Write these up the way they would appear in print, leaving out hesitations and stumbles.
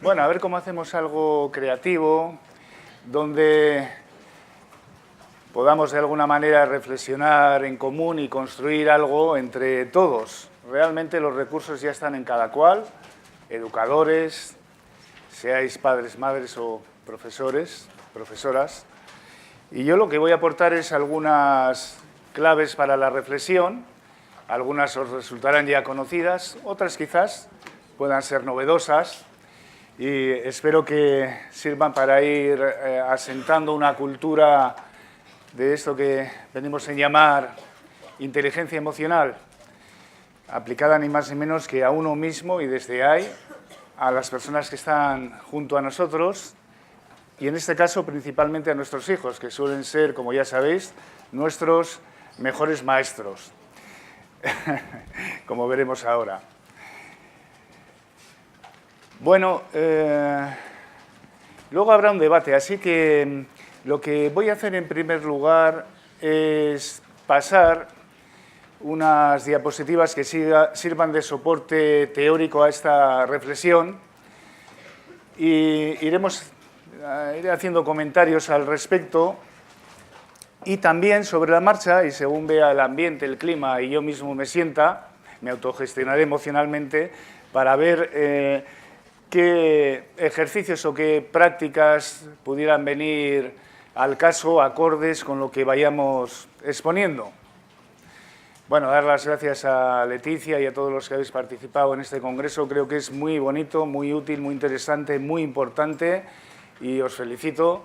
Bueno, a ver cómo hacemos algo creativo, donde podamos de alguna manera reflexionar en común y construir algo entre todos. Realmente los recursos ya están en cada cual, educadores, seáis padres, madres o profesores, profesoras. Y yo lo que voy a aportar es algunas claves para la reflexión. Algunas os resultarán ya conocidas, otras quizás puedan ser novedosas. Y espero que sirvan para ir asentando una cultura de esto que venimos a llamar inteligencia emocional, aplicada ni más ni menos que a uno mismo y desde ahí a las personas que están junto a nosotros y en este caso principalmente a nuestros hijos, que suelen ser, como ya sabéis, nuestros mejores maestros, como veremos ahora. Bueno, luego habrá un debate, así que lo que voy a hacer en primer lugar es pasar unas diapositivas que sirvan de soporte teórico a esta reflexión y iré haciendo comentarios al respecto y también sobre la marcha, y según vea el ambiente, el clima y yo mismo me sienta, me autogestionaré emocionalmente para ver qué ejercicios o qué prácticas pudieran venir al caso, acordes con lo que vayamos exponiendo. Bueno, dar las gracias a Leticia y a todos los que habéis participado en este congreso. Creo que es muy bonito, muy útil, muy interesante, muy importante y os felicito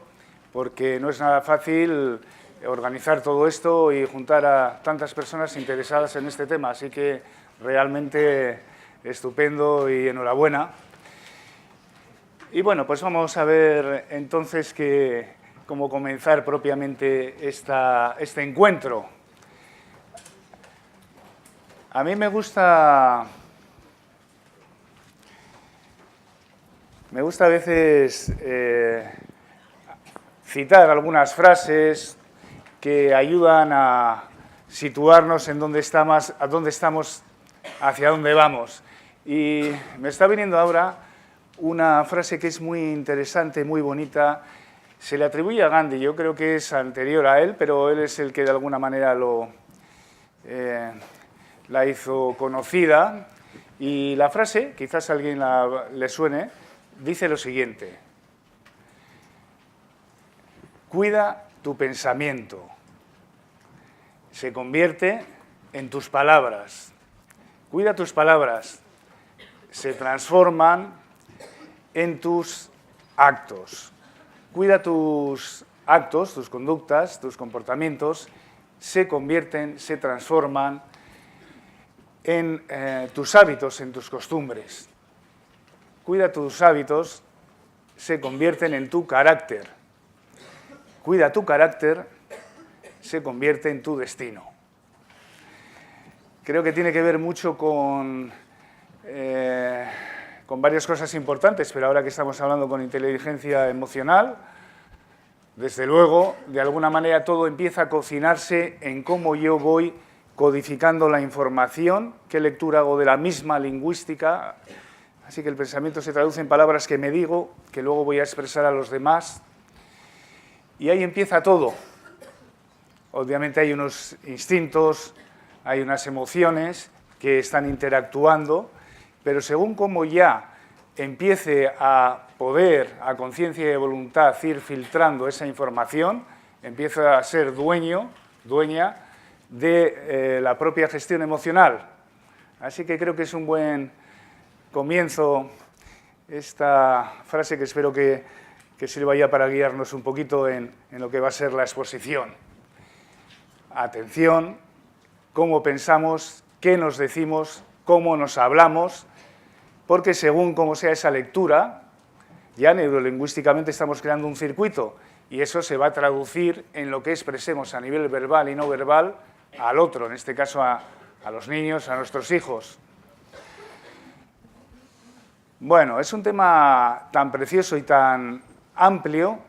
porque no es nada fácil organizar todo esto y juntar a tantas personas interesadas en este tema. Así que realmente estupendo y enhorabuena. Y bueno, pues vamos a ver entonces cómo comenzar propiamente este encuentro. A mí me gusta a veces citar algunas frases que ayudan a situarnos en dónde estamos, hacia dónde vamos. Y me está viniendo ahora una frase que es muy interesante, muy bonita. Se le atribuye a Gandhi, yo creo que es anterior a él, pero él es el que de alguna manera la hizo conocida. Y la frase, quizás a alguien le suene, dice lo siguiente: cuida tu pensamiento, se convierte en tus palabras. Cuida tus palabras, se transforman en tus actos. Cuida tus actos, tus conductas, tus comportamientos, se convierten, se transforman en tus hábitos, en tus costumbres. Cuida tus hábitos, se convierten en tu carácter. Cuida tu carácter, se convierte en tu destino. Creo que tiene que ver mucho con varias cosas importantes, pero ahora que estamos hablando con inteligencia emocional, desde luego, de alguna manera todo empieza a cocinarse en cómo yo voy codificando la información, qué lectura hago de la misma lingüística. Así que el pensamiento se traduce en palabras que me digo, que luego voy a expresar a los demás. Y ahí empieza todo. Obviamente hay unos instintos, hay unas emociones que están interactuando, pero según cómo ya empiece a poder, a conciencia y de voluntad, ir filtrando esa información, empieza a ser dueña de la propia gestión emocional. Así que creo que es un buen comienzo esta frase que espero que sirva ya para guiarnos un poquito en lo que va a ser la exposición. Atención, cómo pensamos, qué nos decimos, cómo nos hablamos, porque según cómo sea esa lectura, ya neurolingüísticamente estamos creando un circuito y eso se va a traducir en lo que expresemos a nivel verbal y no verbal al otro, en este caso a los niños, a nuestros hijos. Bueno, es un tema tan precioso y tan amplio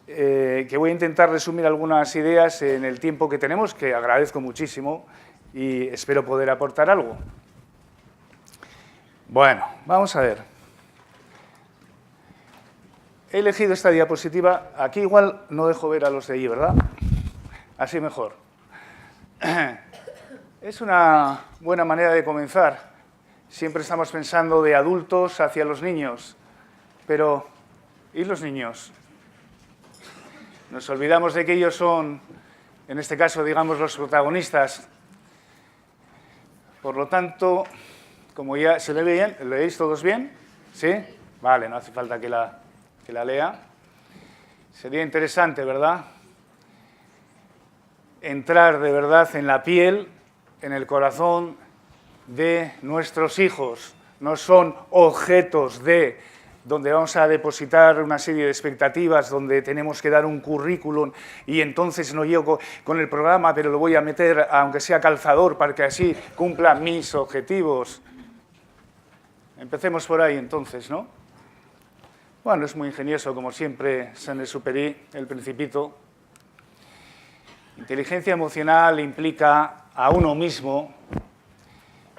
que voy a intentar resumir algunas ideas en el tiempo que tenemos, que agradezco muchísimo y espero poder aportar algo. Bueno, vamos a ver. he elegido esta diapositiva. Aquí igual no dejo ver a los de allí, ¿verdad? Así mejor. Es una buena manera de comenzar. Siempre estamos pensando de adultos hacia los niños, pero ¿y los niños? Nos olvidamos de que ellos son, en este caso, digamos, los protagonistas. Por lo tanto, como ya se le ve bien, ¿lo leéis todos bien? ¿Sí? Vale, no hace falta que la lea. Sería interesante, ¿verdad? Entrar de verdad en la piel, en el corazón de nuestros hijos. No son objetos donde vamos a depositar una serie de expectativas, donde tenemos que dar un currículum y entonces no llego con el programa, pero lo voy a meter, aunque sea calzador, para que así cumpla mis objetivos. Empecemos por ahí entonces, ¿no? Bueno, es muy ingenioso, como siempre, Saint-Exupéry, El Principito. Inteligencia emocional implica a uno mismo,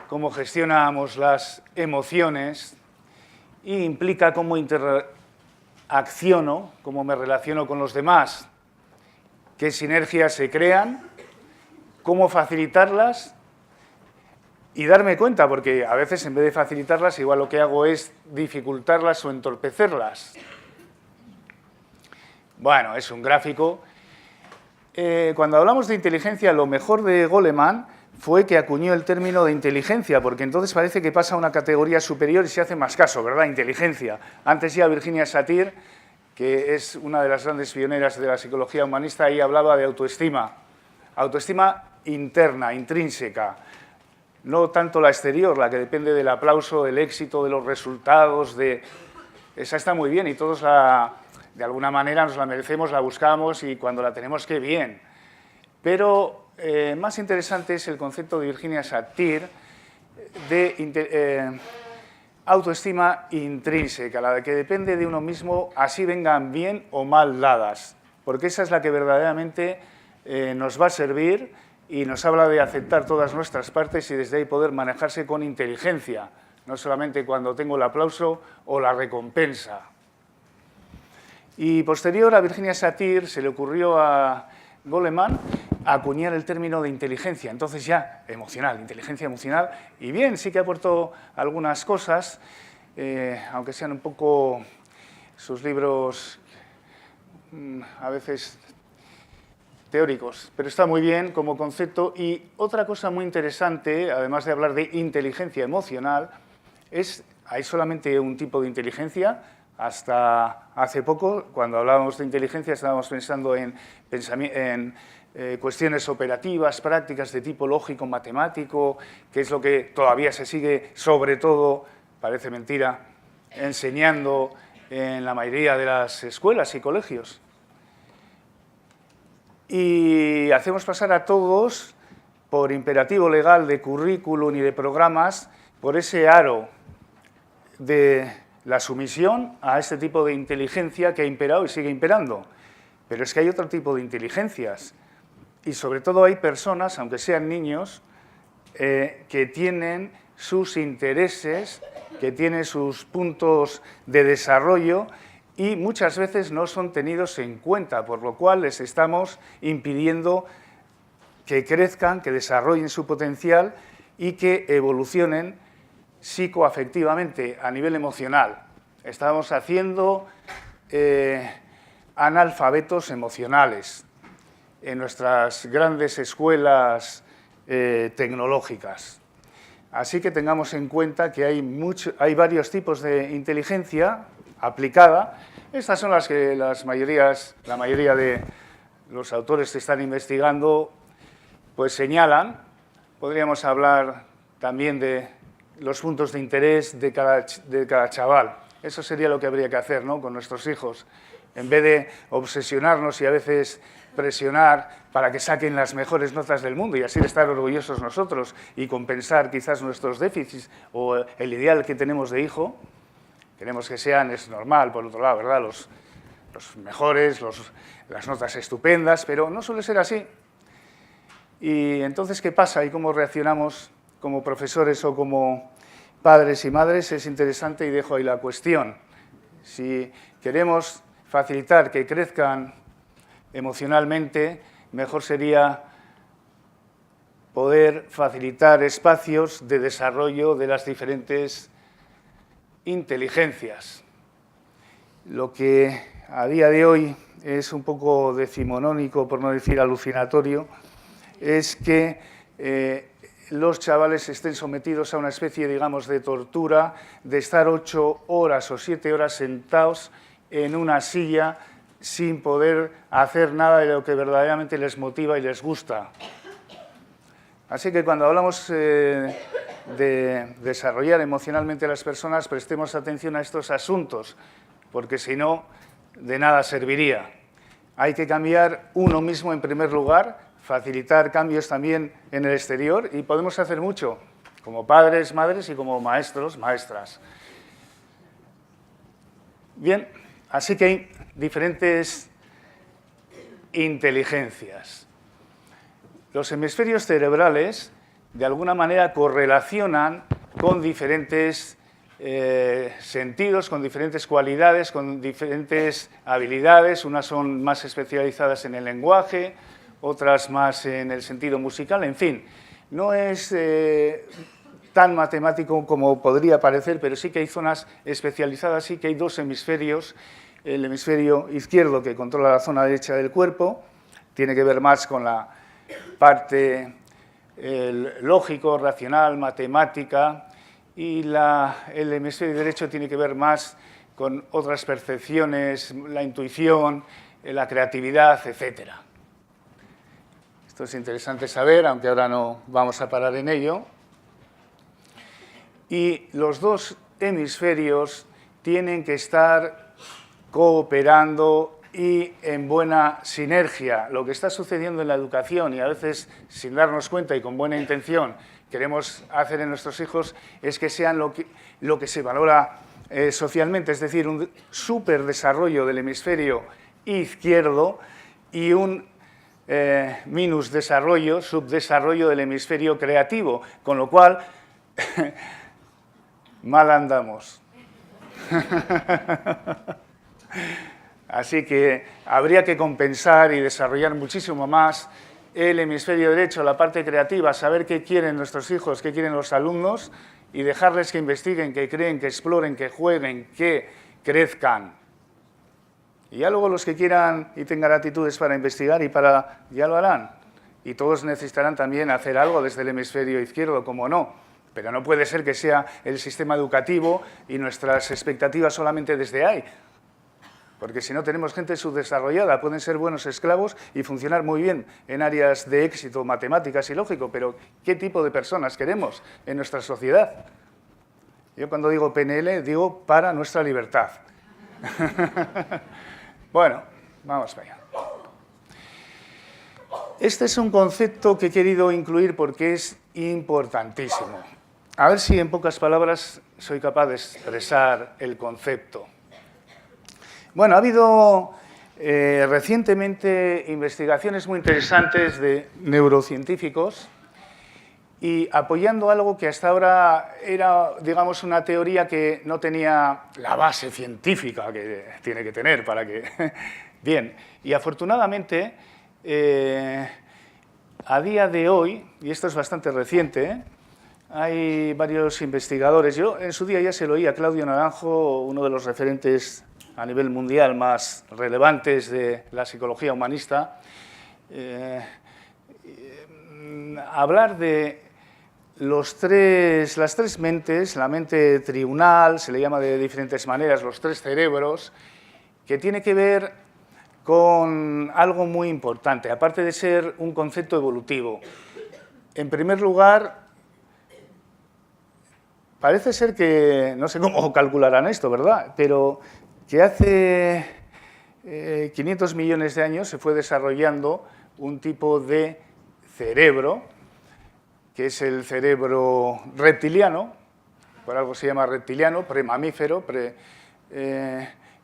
cómo gestionamos las emociones, y implica cómo interacciono, cómo me relaciono con los demás, qué sinergias se crean, cómo facilitarlas y darme cuenta, porque a veces en vez de facilitarlas, igual lo que hago es dificultarlas o entorpecerlas. Bueno, es un gráfico. Cuando hablamos de inteligencia, lo mejor de Goleman fue que acuñó el término de inteligencia, porque entonces parece que pasa a una categoría superior y se hace más caso, ¿verdad? Inteligencia. Antes ya Virginia Satir, que es una de las grandes pioneras de la psicología humanista, ahí hablaba de autoestima. Autoestima interna, intrínseca. No tanto la exterior, la que depende del aplauso, del éxito, de los resultados, esa está muy bien y todos de alguna manera nos la merecemos, la buscamos y cuando la tenemos, qué bien. Pero más interesante es el concepto de Virginia Satir de autoestima intrínseca, la que depende de uno mismo, así vengan bien o mal dadas, porque esa es la que verdaderamente nos va a servir y nos habla de aceptar todas nuestras partes y desde ahí poder manejarse con inteligencia, no solamente cuando tengo el aplauso o la recompensa. Y posterior a Virginia Satir se le ocurrió a Goleman acuñar el término de inteligencia, entonces ya emocional, inteligencia emocional, y bien, sí que aportó algunas cosas, aunque sean un poco sus libros a veces teóricos, pero está muy bien como concepto. Y otra cosa muy interesante, además de hablar de inteligencia emocional, hay solamente un tipo de inteligencia. Hasta hace poco, cuando hablábamos de inteligencia, estábamos pensando en cuestiones operativas, prácticas de tipo lógico, matemático, que es lo que todavía se sigue, sobre todo, parece mentira, enseñando en la mayoría de las escuelas y colegios. Y hacemos pasar a todos, por imperativo legal de currículum y de programas, por ese aro de la sumisión a este tipo de inteligencia que ha imperado y sigue imperando. Pero es que hay otro tipo de inteligencias. Y sobre todo hay personas, aunque sean niños, que tienen sus intereses, que tienen sus puntos de desarrollo y muchas veces no son tenidos en cuenta, por lo cual les estamos impidiendo que crezcan, que desarrollen su potencial y que evolucionen psicoafectivamente a nivel emocional. Estamos haciendo analfabetos emocionales en nuestras grandes escuelas tecnológicas. Así que tengamos en cuenta que hay varios tipos de inteligencia aplicada. Estas son las que la mayoría de los autores que están investigando pues señalan. Podríamos hablar también de los puntos de interés de cada chaval. Eso sería lo que habría que hacer, ¿no?, con nuestros hijos. En vez de obsesionarnos y a veces presionar para que saquen las mejores notas del mundo y así estar orgullosos nosotros y compensar quizás nuestros déficits o el ideal que tenemos de hijo, queremos que sean, es normal, por otro lado, ¿verdad?, los mejores, las notas estupendas, pero no suele ser así. Y entonces, ¿qué pasa y cómo reaccionamos como profesores o como padres y madres? Es interesante y dejo ahí la cuestión. Si queremos facilitar que crezcan emocionalmente, mejor sería poder facilitar espacios de desarrollo de las diferentes inteligencias. Lo que a día de hoy es un poco decimonónico, por no decir alucinatorio, es que los chavales estén sometidos a una especie, digamos, de tortura, de estar 8 horas o 7 horas sentados en una silla sin poder hacer nada de lo que verdaderamente les motiva y les gusta. Así que cuando hablamos de desarrollar emocionalmente a las personas, prestemos atención a estos asuntos, porque si no, de nada serviría. Hay que cambiar uno mismo en primer lugar, facilitar cambios también en el exterior, y podemos hacer mucho, como padres, madres y como maestros, maestras. Bien, así que hay diferentes inteligencias. Los hemisferios cerebrales, de alguna manera, correlacionan con diferentes sentidos, con diferentes cualidades, con diferentes habilidades. Unas son más especializadas en el lenguaje, otras más en el sentido musical, en fin. No es tan matemático como podría parecer, pero sí que hay zonas especializadas, sí que hay dos hemisferios. El hemisferio izquierdo, que controla la zona derecha del cuerpo, tiene que ver más con la parte lógico, racional, matemática, y el hemisferio derecho tiene que ver más con otras percepciones, la intuición, la creatividad, etc. Esto es interesante saber, aunque ahora no vamos a parar en ello. Y los dos hemisferios tienen que estar cooperando y en buena sinergia. Lo que está sucediendo en la educación, y a veces sin darnos cuenta y con buena intención queremos hacer en nuestros hijos, es que sean lo que se valora socialmente, es decir, un superdesarrollo del hemisferio izquierdo y un minusdesarrollo, subdesarrollo del hemisferio creativo, con lo cual mal andamos. Así que habría que compensar y desarrollar muchísimo más el hemisferio derecho, la parte creativa, saber qué quieren nuestros hijos, qué quieren los alumnos y dejarles que investiguen, que creen, que exploren, que jueguen, que crezcan. Y ya luego los que quieran y tengan actitudes para investigar ya lo harán. Y todos necesitarán también hacer algo desde el hemisferio izquierdo, como no. Pero no puede ser que sea el sistema educativo y nuestras expectativas solamente desde ahí. Porque si no tenemos gente subdesarrollada, pueden ser buenos esclavos y funcionar muy bien en áreas de éxito, matemáticas y lógico, pero ¿qué tipo de personas queremos en nuestra sociedad? Yo cuando digo PNL, digo para nuestra libertad. Bueno, vamos para allá. Este es un concepto que he querido incluir porque es importantísimo. A ver si en pocas palabras soy capaz de expresar el concepto. Bueno, ha habido recientemente investigaciones muy interesantes de neurocientíficos y apoyando algo que hasta ahora era, digamos, una teoría que no tenía la base científica que tiene que tener para que... Bien, y afortunadamente, a día de hoy, y esto es bastante reciente, hay varios investigadores. Yo en su día ya se lo oí a Claudio Naranjo, uno de los referentes a nivel mundial más relevantes de la psicología humanista, hablar de las tres mentes, la mente triunal, se le llama de diferentes maneras, los tres cerebros, que tiene que ver con algo muy importante, aparte de ser un concepto evolutivo. En primer lugar, parece ser que, no sé cómo calcularán esto, ¿verdad?, pero que hace 500 millones de años se fue desarrollando un tipo de cerebro, que es el cerebro reptiliano, por algo se llama reptiliano, premamífero,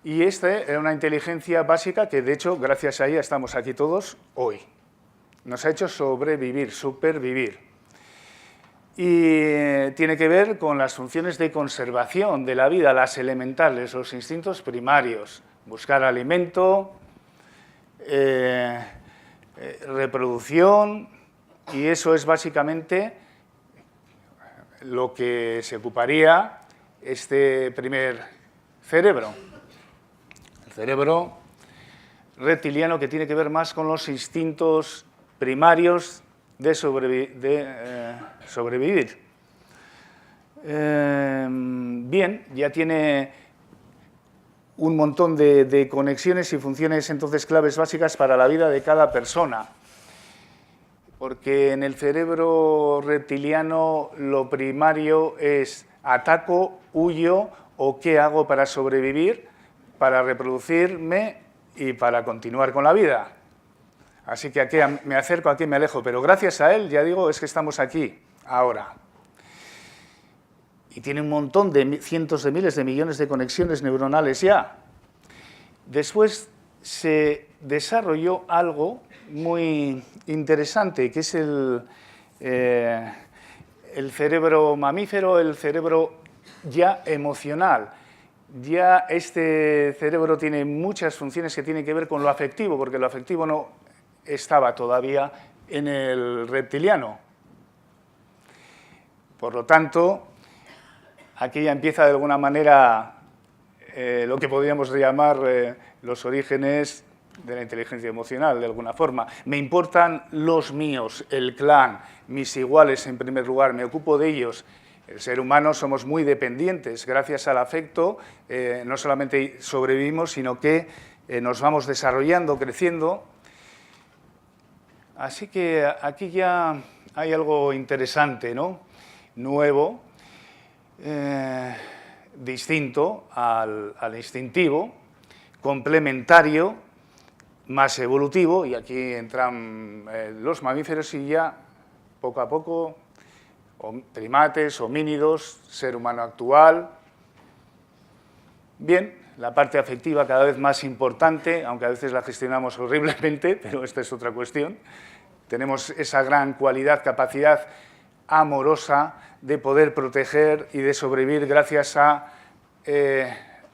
y esta era una inteligencia básica que, de hecho, gracias a ella estamos aquí todos hoy. Nos ha hecho sobrevivir, supervivir. Y tiene que ver con las funciones de conservación de la vida, las elementales, los instintos primarios, buscar alimento, reproducción, y eso es básicamente lo que se ocuparía este primer cerebro. El cerebro reptiliano, que tiene que ver más con los instintos primarios de sobrevivir. Bien, ya tiene un montón de conexiones y funciones entonces claves básicas para la vida de cada persona. Porque en el cerebro reptiliano lo primario es ataco, huyo o qué hago para sobrevivir, para reproducirme y para continuar con la vida. Así que aquí me acerco, aquí me alejo, pero gracias a él, ya digo, es que estamos aquí, ahora. Y tiene un montón de cientos de miles de millones de conexiones neuronales ya. Después se desarrolló algo muy interesante, que es el cerebro mamífero, el cerebro ya emocional. Ya este cerebro tiene muchas funciones que tienen que ver con lo afectivo, porque lo afectivo no estaba todavía en el reptiliano. Por lo tanto, aquí ya empieza de alguna manera lo que podríamos llamar los orígenes de la inteligencia emocional, de alguna forma. Me importan los míos, el clan, mis iguales en primer lugar, me ocupo de ellos. El ser humano somos muy dependientes. Gracias al afecto no solamente sobrevivimos, sino que nos vamos desarrollando, creciendo. Así que aquí ya hay algo interesante, ¿no? Nuevo, distinto al instintivo, complementario, más evolutivo, y aquí entran los mamíferos y ya poco a poco primates, homínidos, ser humano actual. Bien, la parte afectiva cada vez más importante, aunque a veces la gestionamos horriblemente, pero esta es otra cuestión. Tenemos esa gran cualidad, capacidad amorosa de poder proteger y de sobrevivir gracias a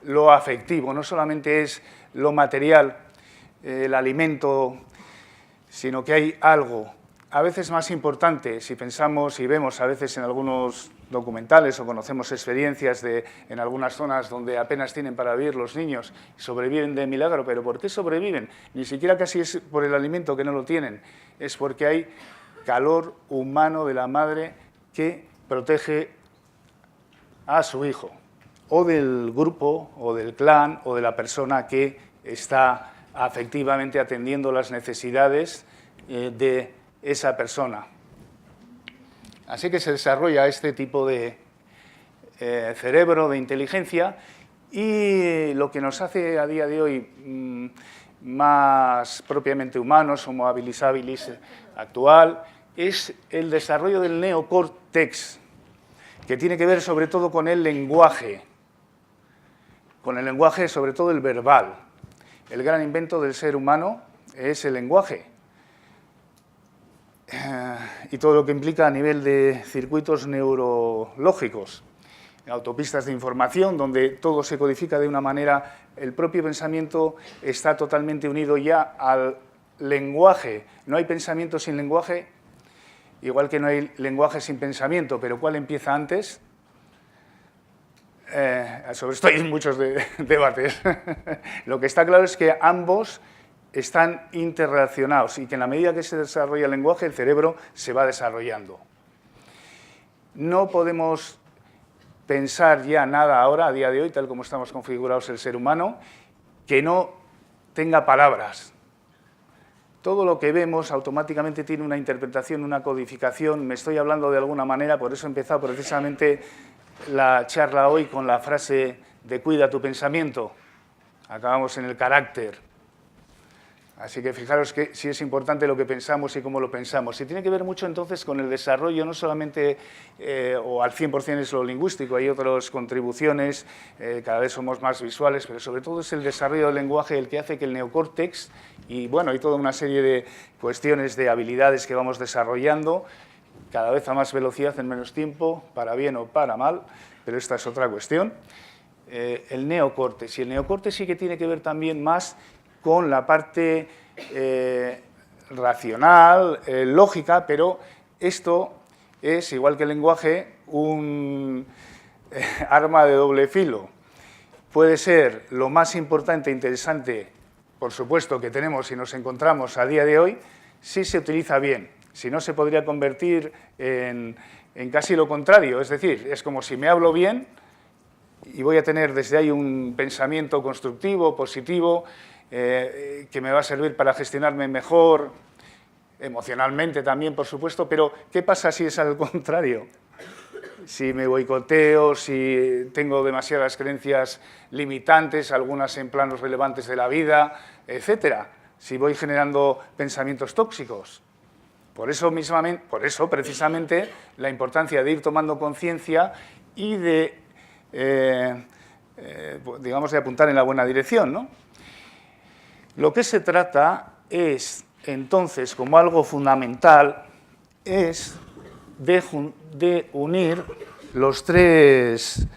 lo afectivo. No solamente es lo material, el alimento, sino que hay algo a veces más importante. Si pensamos y vemos a veces en algunos documentales o conocemos experiencias en algunas zonas donde apenas tienen para vivir los niños y sobreviven de milagro, pero ¿por qué sobreviven? Ni siquiera casi es por el alimento que no lo tienen, es porque hay calor humano de la madre que protege a su hijo, o del grupo, o del clan, o de la persona que está afectivamente atendiendo las necesidades de esa persona. Así que se desarrolla este tipo de cerebro, de inteligencia, y lo que nos hace a día de hoy más propiamente humanos, Homo habilis habilis actual, es el desarrollo del neocórtex, que tiene que ver sobre todo con el lenguaje sobre todo el verbal. El gran invento del ser humano es el lenguaje. Y todo lo que implica a nivel de circuitos neurológicos, autopistas de información, donde todo se codifica de una manera, el propio pensamiento está totalmente unido ya al lenguaje. No hay pensamiento sin lenguaje, igual que no hay lenguaje sin pensamiento, pero ¿cuál empieza antes? Sobre esto hay muchos debates. Lo que está claro es que ambos están interrelacionados y que en la medida que se desarrolla el lenguaje, el cerebro se va desarrollando. No podemos pensar ya nada ahora, a día de hoy, tal como estamos configurados el ser humano, que no tenga palabras. Todo lo que vemos automáticamente tiene una interpretación, una codificación. Me estoy hablando de alguna manera, por eso he empezado precisamente la charla hoy con la frase de cuida tu pensamiento. Acabamos en el carácter. Así que fijaros que sí es importante lo que pensamos y cómo lo pensamos. Y tiene que ver mucho entonces con el desarrollo, no solamente o al 100% es lo lingüístico, hay otras contribuciones, cada vez somos más visuales, pero sobre todo es el desarrollo del lenguaje el que hace que el neocórtex, y bueno, hay toda una serie de cuestiones, de habilidades que vamos desarrollando, cada vez a más velocidad en menos tiempo, para bien o para mal, pero esta es otra cuestión. el neocórtex. Y el neocórtex sí que tiene que ver también más con la parte racional, lógica, pero esto es, igual que el lenguaje, un arma de doble filo. Puede ser lo más importante e interesante, por supuesto, que tenemos y nos encontramos a día de hoy, si se utiliza bien. Si no, se podría convertir en casi lo contrario. Es decir, es como si me hablo bien y voy a tener desde ahí un pensamiento constructivo, positivo, que me va a servir para gestionarme mejor, emocionalmente también, por supuesto, pero ¿qué pasa si es al contrario? Si me boicoteo, si tengo demasiadas creencias limitantes, algunas en planos relevantes de la vida, etcétera. Si voy generando pensamientos tóxicos. Por eso precisamente, la importancia de ir tomando conciencia y de, digamos, de apuntar en la buena dirección, ¿no? Lo que se trata es, entonces, como algo fundamental, es de unir los tres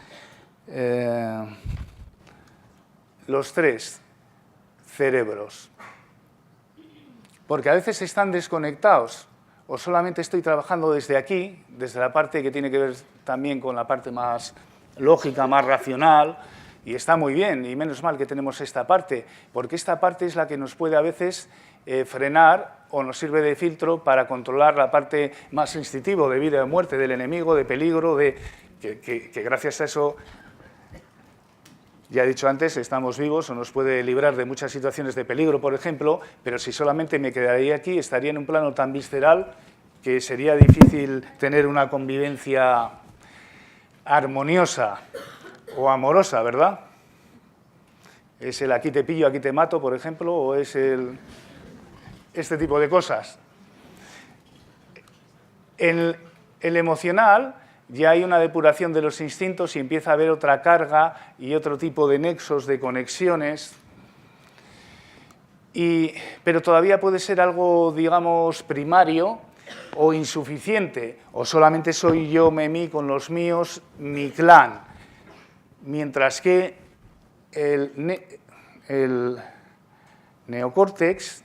cerebros. Porque a veces están desconectados, o solamente estoy trabajando desde aquí, desde la parte que tiene que ver también con la parte más lógica, más racional, y está muy bien, y menos mal que tenemos esta parte, porque esta parte es la que nos puede a veces frenar o nos sirve de filtro para controlar la parte más instintiva de vida o muerte, del enemigo, de peligro, que gracias a eso, ya he dicho antes, estamos vivos o nos puede librar de muchas situaciones de peligro, por ejemplo, pero si solamente me quedaría aquí, estaría en un plano tan visceral que sería difícil tener una convivencia armoniosa o amorosa, ¿verdad? Es el aquí te pillo, aquí te mato, por ejemplo, o es este tipo de cosas. En el emocional ya hay una depuración de los instintos y empieza a haber otra carga y otro tipo de nexos, de conexiones, pero todavía puede ser algo, digamos, primario o insuficiente, o solamente soy yo, mí, con los míos, mi clan, mientras que el neocórtex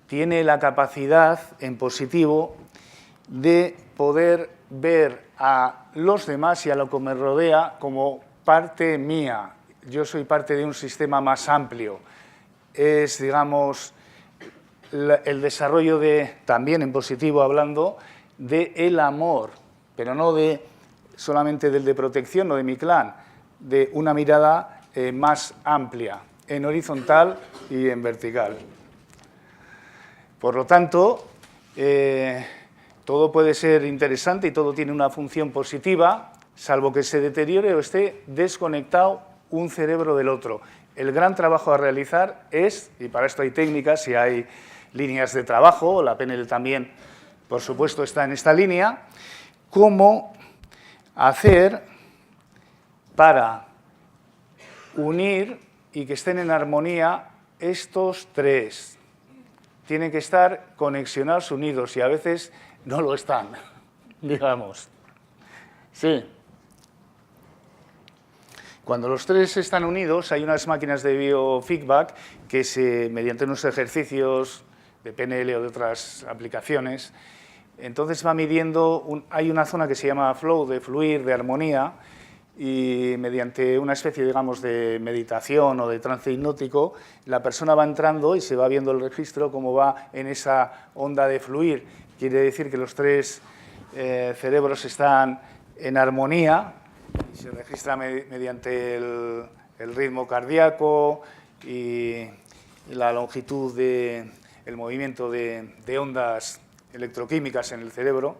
tiene la capacidad, en positivo, de poder ver a los demás y a lo que me rodea como parte mía. Yo soy parte de un sistema más amplio. Es, digamos, el desarrollo también en positivo hablando, del amor, pero no solamente del de protección o de mi clan, de una mirada más amplia, en horizontal y en vertical. Por lo tanto, todo puede ser interesante y todo tiene una función positiva, salvo que se deteriore o esté desconectado un cerebro del otro. El gran trabajo a realizar es, y para esto hay técnicas y hay líneas de trabajo, la PNL también, por supuesto, está en esta línea, cómo hacer para unir y que estén en armonía estos tres. Tienen que estar conexionados, unidos, y a veces no lo están, digamos. Sí. Cuando los tres están unidos, hay unas máquinas de biofeedback que mediante unos ejercicios de PNL o de otras aplicaciones, entonces va midiendo, hay una zona que se llama flow, de fluir, de armonía, y mediante una especie, digamos, de meditación o de trance hipnótico, la persona va entrando y se va viendo el registro, cómo va en esa onda de fluir. Quiere decir que los tres cerebros están en armonía, y se registra mediante el ritmo cardíaco y la longitud el movimiento de ondas electroquímicas en el cerebro.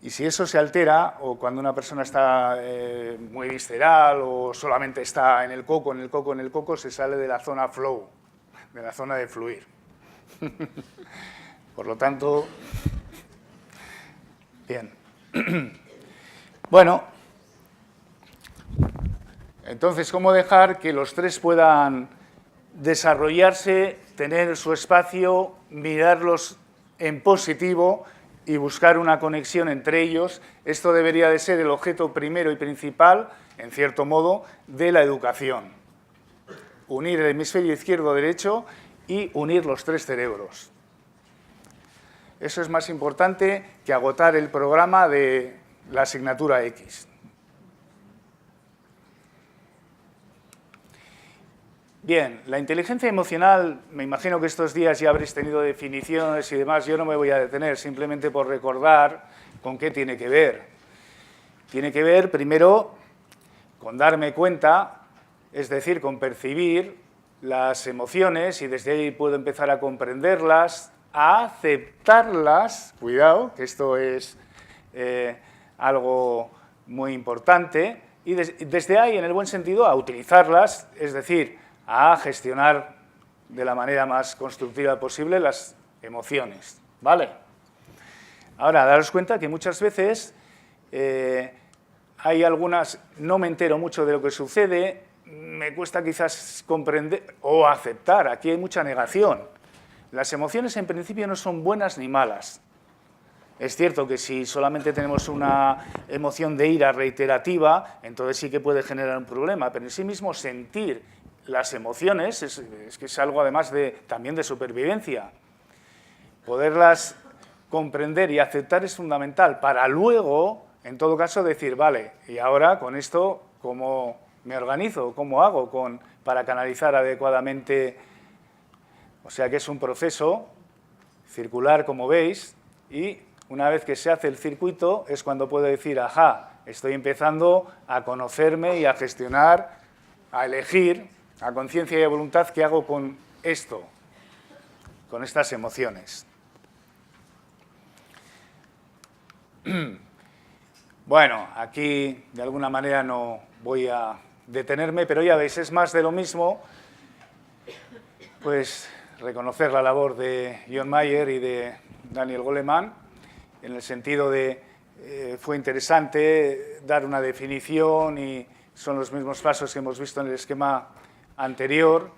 Y si eso se altera, o cuando una persona está muy visceral o solamente está en el coco, se sale de la zona flow, de la zona de fluir. Por lo tanto, bien. Bueno, entonces, ¿cómo dejar que los tres puedan desarrollarse, tener su espacio, mirarlos en positivo y buscar una conexión entre ellos. Esto debería de ser el objeto primero y principal, en cierto modo, de la educación. Unir el hemisferio izquierdo-derecho y unir los tres cerebros. Eso es más importante que agotar el programa de la asignatura X. Bien, la inteligencia emocional, me imagino que estos días ya habréis tenido definiciones y demás, yo no me voy a detener, simplemente por recordar con qué tiene que ver. Tiene que ver, primero, con darme cuenta, es decir, con percibir las emociones y desde ahí puedo empezar a comprenderlas, a aceptarlas, cuidado, que esto es algo muy importante, y desde ahí, en el buen sentido, a utilizarlas, es decir, a gestionar de la manera más constructiva posible las emociones, ¿vale? Ahora, daros cuenta que muchas veces hay algunas, no me entero mucho de lo que sucede, me cuesta quizás comprender o aceptar, aquí hay mucha negación. Las emociones en principio no son buenas ni malas. Es cierto que si solamente tenemos una emoción de ira reiterativa, entonces sí que puede generar un problema, pero en sí mismo sentir las emociones es que es algo además también de supervivencia. Poderlas comprender y aceptar es fundamental para luego, en todo caso, decir, vale, y ahora con esto, ¿cómo me organizo? ¿Cómo hago para canalizar adecuadamente? O sea que es un proceso circular, como veis, y una vez que se hace el circuito es cuando puedo decir, ajá, estoy empezando a conocerme y a gestionar, a elegir a conciencia y a voluntad qué hago con esto, con estas emociones. Bueno, aquí de alguna manera no voy a detenerme, pero ya veis, es más de lo mismo, pues reconocer la labor de John Mayer y de Daniel Goleman, en el sentido de, fue interesante dar una definición y son los mismos pasos que hemos visto en el esquema anterior.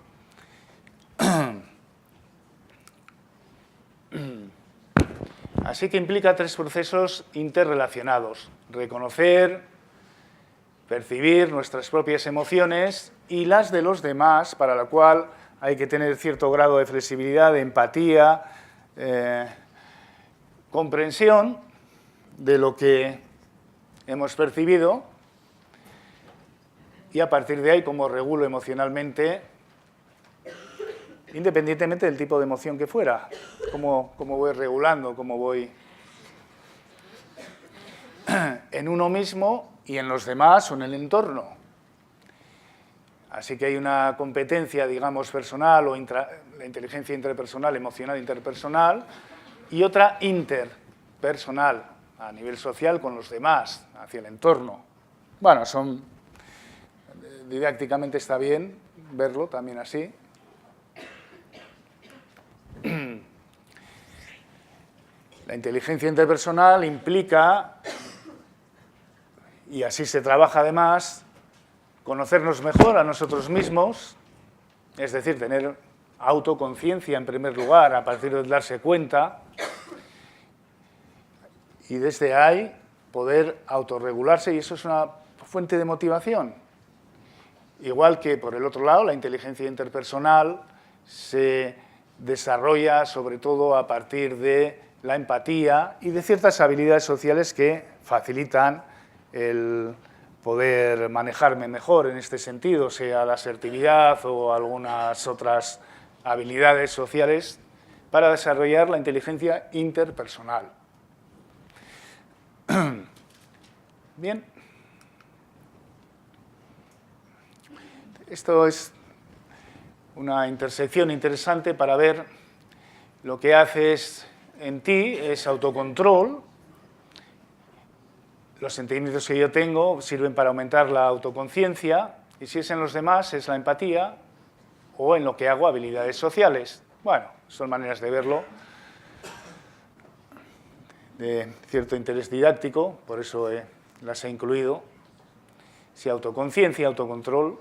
Así que implica tres procesos interrelacionados: reconocer, percibir nuestras propias emociones y las de los demás, para lo cual hay que tener cierto grado de flexibilidad, de empatía, comprensión de lo que hemos percibido, y a partir de ahí cómo regulo emocionalmente, independientemente del tipo de emoción que fuera, cómo voy regulando, cómo voy en uno mismo y en los demás o en el entorno. Así que hay una competencia, digamos, personal o la inteligencia interpersonal, emocional interpersonal, y otra interpersonal, a nivel social con los demás, hacia el entorno. Bueno, didácticamente está bien verlo también así. La inteligencia interpersonal implica, y así se trabaja además, conocernos mejor a nosotros mismos, es decir, tener autoconciencia en primer lugar, a partir de darse cuenta, y desde ahí poder autorregularse, y eso es una fuente de motivación. Igual que, por el otro lado, la inteligencia interpersonal se desarrolla sobre todo a partir de la empatía y de ciertas habilidades sociales que facilitan el poder manejarme mejor en este sentido, sea la asertividad o algunas otras habilidades sociales para desarrollar la inteligencia interpersonal. Bien. Esto es una intersección interesante para ver lo que haces en ti, es autocontrol. Los sentimientos que yo tengo sirven para aumentar la autoconciencia, y si es en los demás es la empatía, o en lo que hago, habilidades sociales. Bueno, son maneras de verlo, de cierto interés didáctico, por eso las he incluido. Si autoconciencia, autocontrol.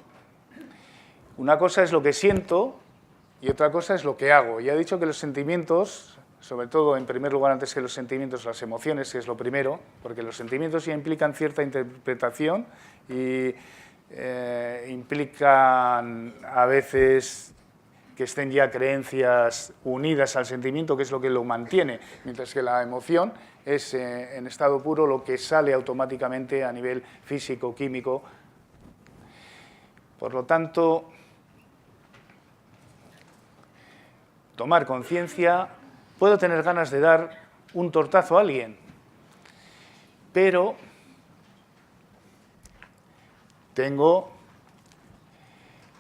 Una cosa es lo que siento y otra cosa es lo que hago. Ya he dicho que los sentimientos sobre todo, en primer lugar, antes que los sentimientos, las emociones, que es lo primero, porque los sentimientos ya implican cierta interpretación y implican a veces que estén ya creencias unidas al sentimiento, que es lo que lo mantiene, mientras que la emoción es, en estado puro, lo que sale automáticamente a nivel físico, químico. Por lo tanto, tomar conciencia, puedo tener ganas de dar un tortazo a alguien, pero tengo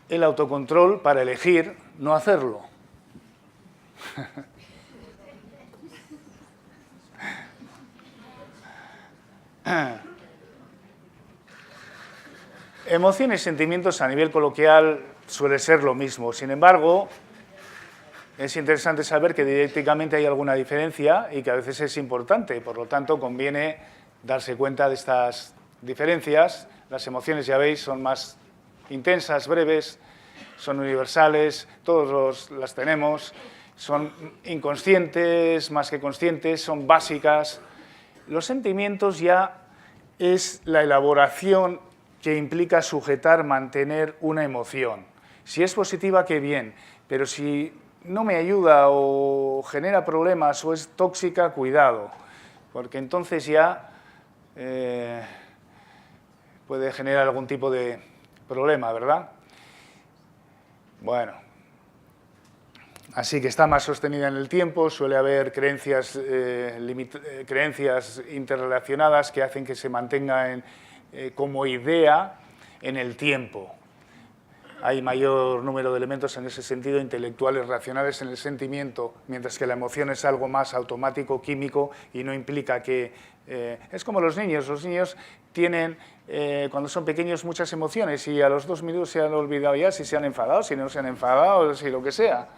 el autocontrol para elegir no hacerlo. Emociones y sentimientos a nivel coloquial suele ser lo mismo. Sin embargo, es interesante saber que didácticamente hay alguna diferencia y que a veces es importante. Por lo tanto, conviene darse cuenta de estas diferencias. Las emociones, ya veis, son más intensas, breves, son universales, todos las tenemos, son inconscientes, más que conscientes, son básicas. Los sentimientos ya es la elaboración que implica sujetar, mantener una emoción. Si es positiva, qué bien, pero si no me ayuda o genera problemas o es tóxica, cuidado, porque entonces ya puede generar algún tipo de problema, ¿verdad? Bueno, así que está más sostenida en el tiempo, suele haber creencias interrelacionadas que hacen que se mantenga como idea en el tiempo. Hay mayor número de elementos en ese sentido, intelectuales, racionales en el sentimiento, mientras que la emoción es algo más automático, químico, y no implica que... es como los niños tienen, cuando son pequeños, muchas emociones y a los 2 minutos se han olvidado ya si se han enfadado, si no se han enfadado, si lo que sea.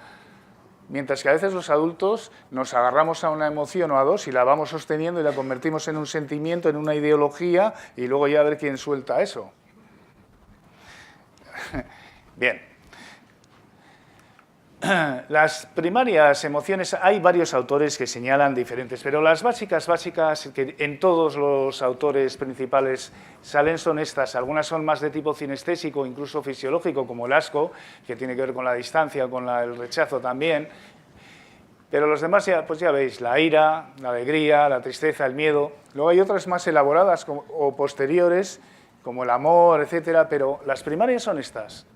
Mientras que a veces los adultos nos agarramos a una emoción o a dos y la vamos sosteniendo y la convertimos en un sentimiento, en una ideología, y luego ya a ver quién suelta eso. Bien. Las primarias emociones, hay varios autores que señalan diferentes, pero las básicas que en todos los autores principales salen son estas. Algunas son más de tipo cinestésico, incluso fisiológico, como el asco, que tiene que ver con la distancia, con el rechazo también. Pero los demás, pues ya veis, la ira, la alegría, la tristeza, el miedo. Luego hay otras más elaboradas o posteriores, como el amor, etcétera, pero las primarias son estas.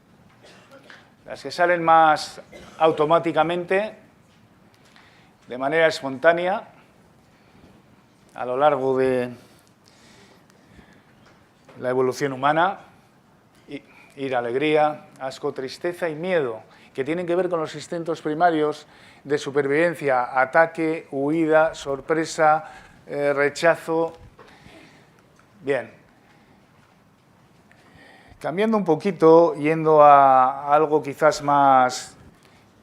Las que salen más automáticamente, de manera espontánea, a lo largo de la evolución humana, ira, alegría, asco, tristeza y miedo, que tienen que ver con los instintos primarios de supervivencia, ataque, huida, sorpresa, rechazo. Bien. Cambiando un poquito, yendo a algo quizás más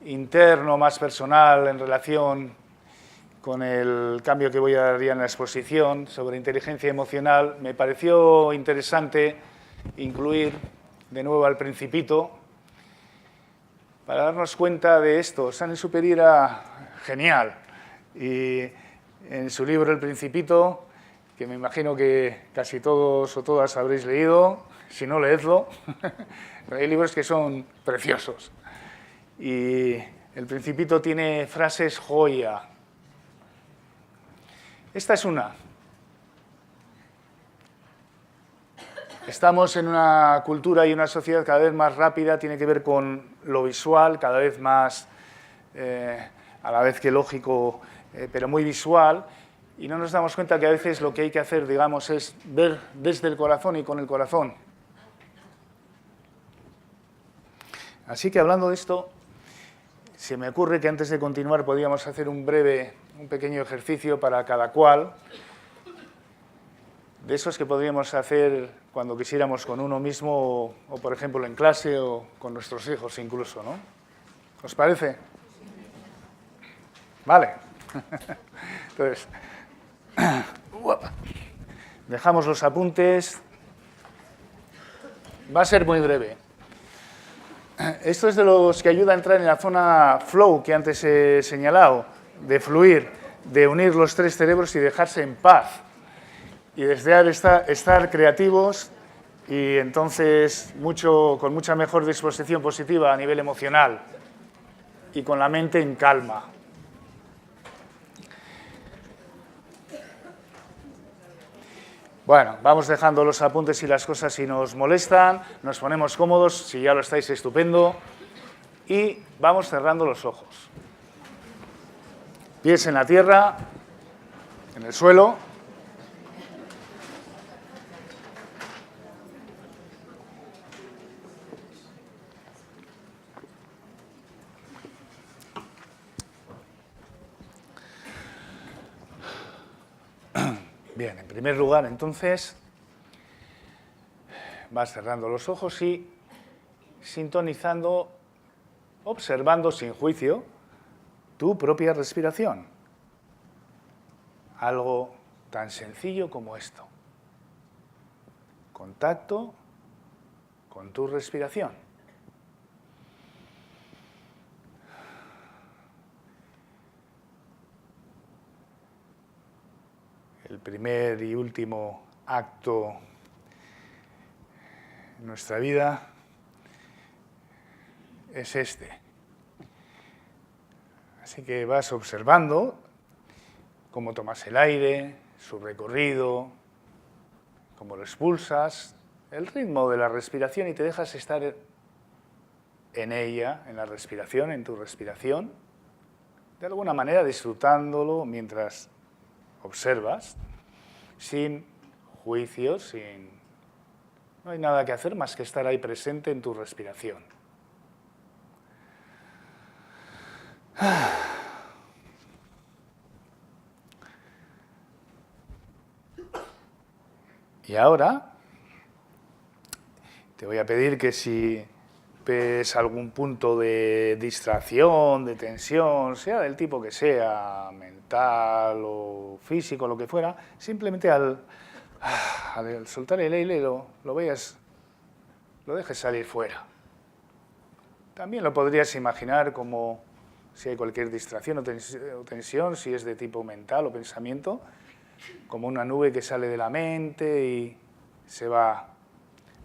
interno, más personal, en relación con el cambio que voy a dar ya en la exposición sobre inteligencia emocional, me pareció interesante incluir de nuevo al Principito para darnos cuenta de esto. Saint-Exupéry era genial y en su libro El Principito, que me imagino que casi todos o todas habréis leído, si no, leedlo. Hay libros que son preciosos. Y El Principito tiene frases joya. Esta es una. Estamos en una cultura y una sociedad cada vez más rápida, tiene que ver con lo visual, cada vez más, a la vez que lógico, pero muy visual. Y no nos damos cuenta que a veces lo que hay que hacer, digamos, es ver desde el corazón y con el corazón. Así que hablando de esto, se me ocurre que antes de continuar podríamos hacer un pequeño ejercicio para cada cual, de esos que podríamos hacer cuando quisiéramos con uno mismo o por ejemplo, en clase o con nuestros hijos incluso, ¿no? ¿Os parece? Vale. Entonces, dejamos los apuntes. Va a ser muy breve. Esto es de los que ayuda a entrar en la zona flow que antes he señalado. de fluir, de unir los tres cerebros y dejarse en paz. Y desear estar creativos y entonces con mucha mejor disposición positiva a nivel emocional y con la mente en calma. Bueno, vamos dejando los apuntes y las cosas si nos molestan, nos ponemos cómodos, si ya lo estáis, estupendo, y vamos cerrando los ojos. Pies en la tierra, en el suelo. Bien, en primer lugar, entonces, vas cerrando los ojos y sintonizando, observando sin juicio tu propia respiración. Algo tan sencillo como esto. Contacto con tu respiración. El primer y último acto en nuestra vida es este. Así que vas observando cómo tomas el aire, su recorrido, cómo lo expulsas, el ritmo de la respiración y te dejas estar en ella, en la respiración, en tu respiración, de alguna manera disfrutándolo mientras observas, sin juicios, no hay nada que hacer más que estar ahí presente en tu respiración. Y ahora te voy a pedir que si ves algún punto de distracción, de tensión, sea del tipo que sea, mental o físico, lo que fuera, simplemente al soltar el aire lo veas, lo dejes salir fuera. También lo podrías imaginar como si hay cualquier distracción o tensión, si es de tipo mental o pensamiento, como una nube que sale de la mente y se va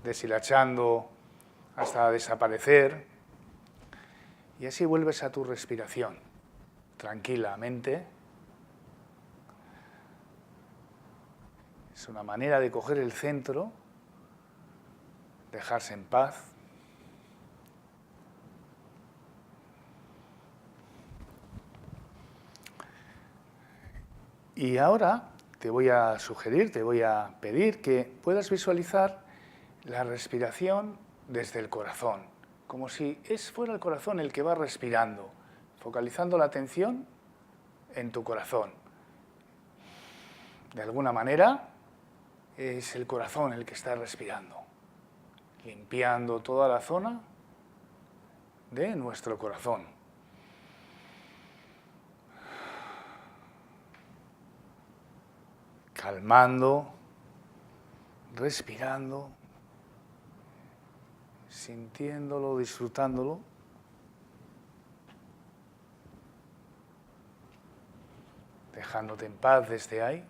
deshilachando hasta desaparecer. Y así vuelves a tu respiración, tranquilamente. Es una manera de coger el centro, dejarse en paz. Y ahora te voy a sugerir, te voy a pedir que puedas visualizar la respiración desde el corazón, como si fuera el corazón el que va respirando, focalizando la atención en tu corazón. De alguna manera es el corazón el que está respirando, limpiando toda la zona de nuestro corazón. Calmando, respirando, sintiéndolo, disfrutándolo. Dejándote en paz desde ahí.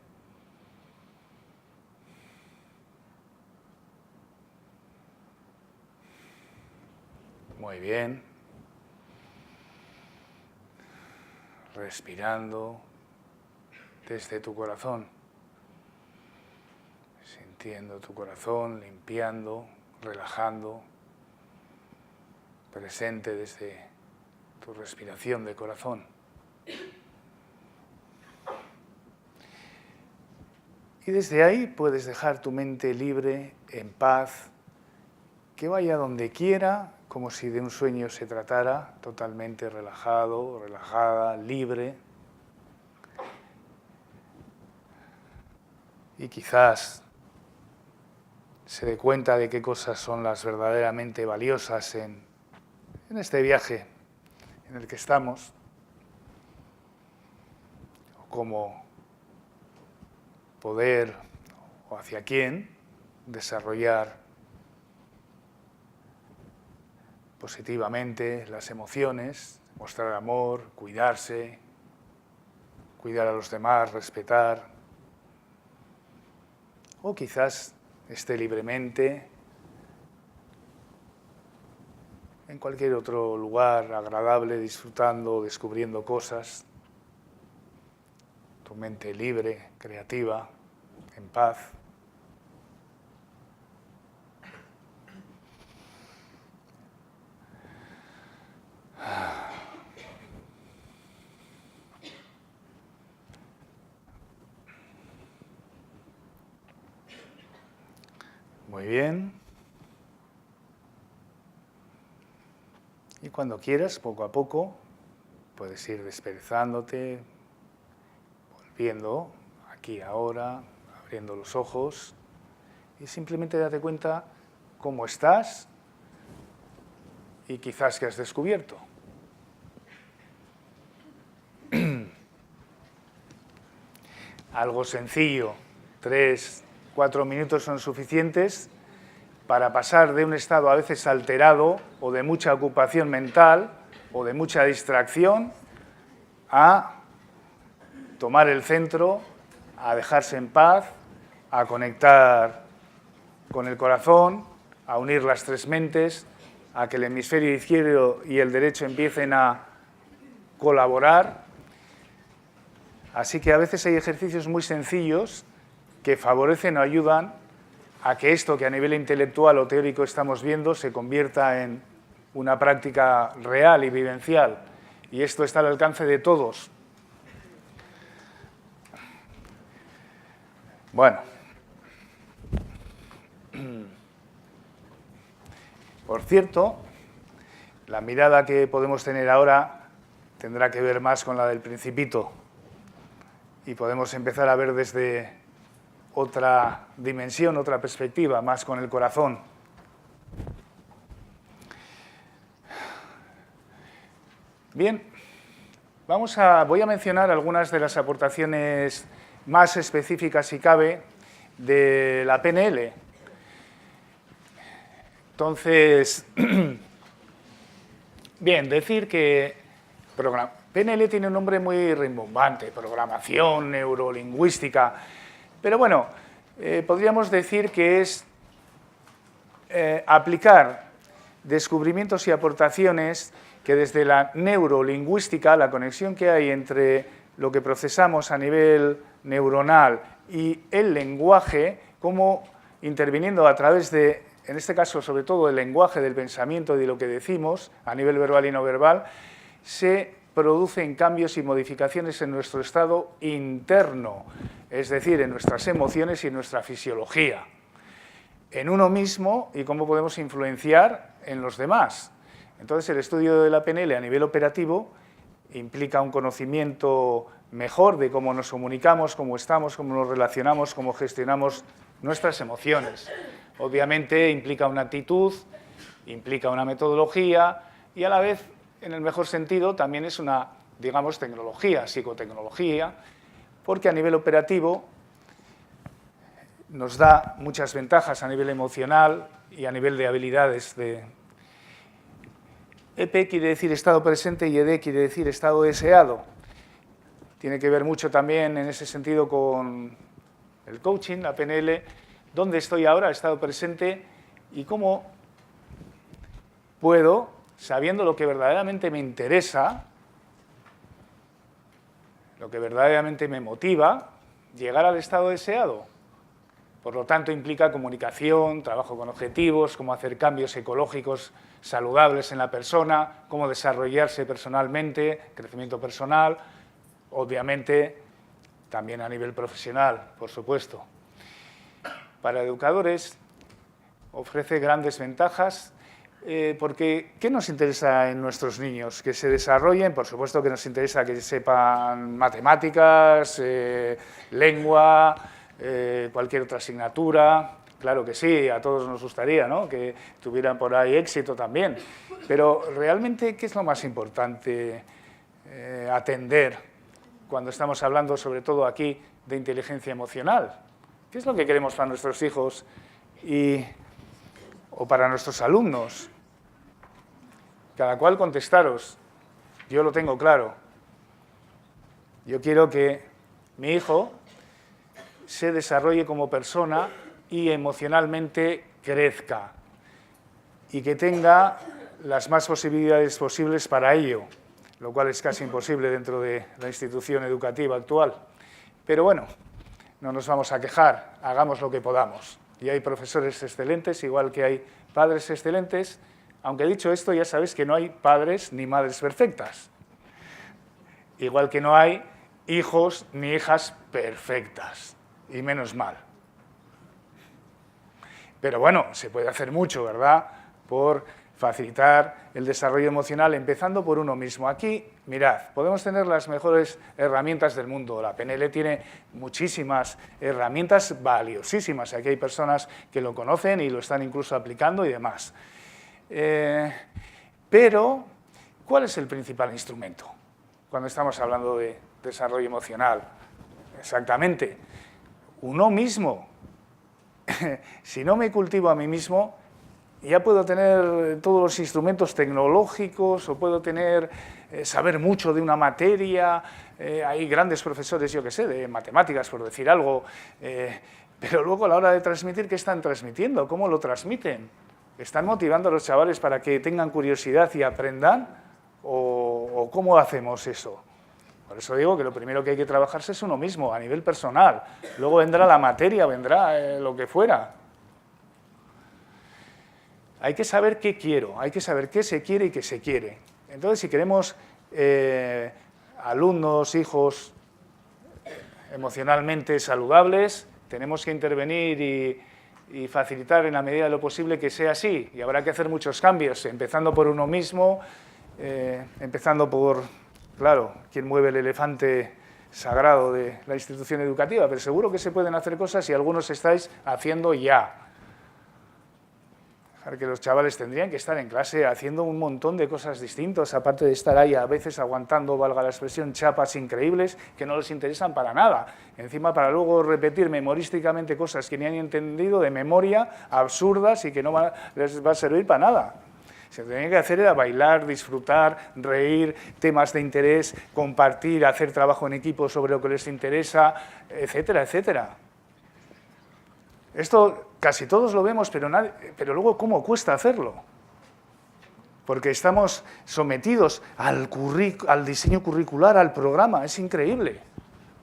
Muy bien. Respirando desde tu corazón. Sintiendo tu corazón, limpiando, relajando, presente desde tu respiración de corazón. Y desde ahí puedes dejar tu mente libre, en paz, que vaya donde quiera, como si de un sueño se tratara, totalmente relajado, relajada, libre. Y quizás se dé cuenta de qué cosas son las verdaderamente valiosas en este viaje en el que estamos, o cómo poder, o hacia quién, desarrollar positivamente las emociones, mostrar amor, cuidarse, cuidar a los demás, respetar, o quizás esté libremente en cualquier otro lugar agradable, disfrutando, descubriendo cosas, tu mente libre, creativa, en paz. Muy bien. Y cuando quieras, poco a poco, puedes ir desperezándote, volviendo aquí ahora, abriendo los ojos y simplemente date cuenta cómo estás y quizás qué has descubierto. Algo sencillo, 3, 4 minutos son suficientes para pasar de un estado a veces alterado o de mucha ocupación mental o de mucha distracción a tomar el centro, a dejarse en paz, a conectar con el corazón, a unir las tres mentes, a que el hemisferio izquierdo y el derecho empiecen a colaborar. Así que a veces hay ejercicios muy sencillos que favorecen o ayudan a que esto que a nivel intelectual o teórico estamos viendo se convierta en una práctica real y vivencial. Y esto está al alcance de todos. Bueno. Por cierto, la mirada que podemos tener ahora tendrá que ver más con la del Principito y podemos empezar a ver desde otra dimensión, otra perspectiva, más con el corazón. Bien, voy a mencionar algunas de las aportaciones más específicas, si cabe, de la PNL. Entonces, bien, decir que PNL tiene un nombre muy rimbombante, programación neurolingüística, pero bueno, podríamos decir que es aplicar descubrimientos y aportaciones que desde la neurolingüística, la conexión que hay entre lo que procesamos a nivel neuronal y el lenguaje, como interviniendo a través de, en este caso, sobre todo el lenguaje del pensamiento y de lo que decimos, a nivel verbal y no verbal, se producen cambios y modificaciones en nuestro estado interno, es decir, en nuestras emociones y en nuestra fisiología, en uno mismo y cómo podemos influenciar en los demás. Entonces, el estudio de la PNL a nivel operativo implica un conocimiento mejor de cómo nos comunicamos, cómo estamos, cómo nos relacionamos, cómo gestionamos nuestras emociones. Obviamente implica una actitud, implica una metodología y a la vez, en el mejor sentido, también es una, digamos, tecnología, psicotecnología, porque a nivel operativo nos da muchas ventajas a nivel emocional y a nivel de habilidades. EP quiere decir estado presente y ED quiere decir estado deseado. Tiene que ver mucho también en ese sentido con el coaching, la PNL, dónde estoy ahora, estado presente y cómo puedo, sabiendo lo que verdaderamente me interesa, lo que verdaderamente me motiva, llegar al estado deseado. Por lo tanto, implica comunicación, trabajo con objetivos, cómo hacer cambios ecológicos saludables en la persona, cómo desarrollarse personalmente, crecimiento personal, obviamente también a nivel profesional, por supuesto. Para educadores ofrece grandes ventajas porque ¿qué nos interesa en nuestros niños? Que se desarrollen, por supuesto que nos interesa que sepan matemáticas, lengua, cualquier otra asignatura. Claro que sí, a todos nos gustaría, ¿no?, que tuvieran por ahí éxito también. Pero realmente, ¿qué es lo más importante atender cuando estamos hablando, sobre todo aquí, de inteligencia emocional? ¿Qué es lo que queremos para nuestros hijos o para nuestros alumnos? Cada cual contestaros. Yo lo tengo claro. Yo quiero que mi hijo se desarrolle como persona y emocionalmente crezca y que tenga las más posibilidades posibles para ello, lo cual es casi imposible dentro de la institución educativa actual. Pero bueno, no nos vamos a quejar, hagamos lo que podamos. Y hay profesores excelentes, igual que hay padres excelentes, aunque dicho esto, ya sabéis que no hay padres ni madres perfectas. Igual que no hay hijos ni hijas perfectas, y menos mal. Pero bueno, se puede hacer mucho, ¿verdad?, por facilitar el desarrollo emocional, empezando por uno mismo. Aquí, mirad, podemos tener las mejores herramientas del mundo. La PNL tiene muchísimas herramientas valiosísimas. Aquí hay personas que lo conocen y lo están incluso aplicando y demás. Pero, ¿cuál es el principal instrumento cuando estamos hablando de desarrollo emocional? Exactamente, uno mismo. Si no me cultivo a mí mismo, ya puedo tener todos los instrumentos tecnológicos o puedo saber mucho de una materia. Hay grandes profesores, yo qué sé, de matemáticas, por decir algo, pero luego a la hora de transmitir, ¿qué están transmitiendo? ¿Cómo lo transmiten? ¿Están motivando a los chavales para que tengan curiosidad y aprendan? ¿O cómo hacemos eso? Por eso digo que lo primero que hay que trabajarse es uno mismo, a nivel personal. Luego vendrá la materia, vendrá lo que fuera. Hay que saber qué quiero, hay que saber qué se quiere y qué se quiere. Entonces, si queremos alumnos, hijos emocionalmente saludables, tenemos que intervenir y facilitar en la medida de lo posible que sea así. Y habrá que hacer muchos cambios, empezando por uno mismo, empezando por, claro, quien mueve el elefante sagrado de la institución educativa, pero seguro que se pueden hacer cosas y algunos estáis haciendo ya. Que los chavales tendrían que estar en clase haciendo un montón de cosas distintas, aparte de estar ahí a veces aguantando, valga la expresión, chapas increíbles que no les interesan para nada. Encima para luego repetir memorísticamente cosas que ni han entendido de memoria, absurdas y que no les va a servir para nada. Se tenía que hacer era bailar, disfrutar, reír, temas de interés, compartir, hacer trabajo en equipo sobre lo que les interesa, etcétera, etcétera. Esto casi todos lo vemos, pero luego ¿cómo cuesta hacerlo? Porque estamos sometidos al diseño curricular, al programa. Es increíble,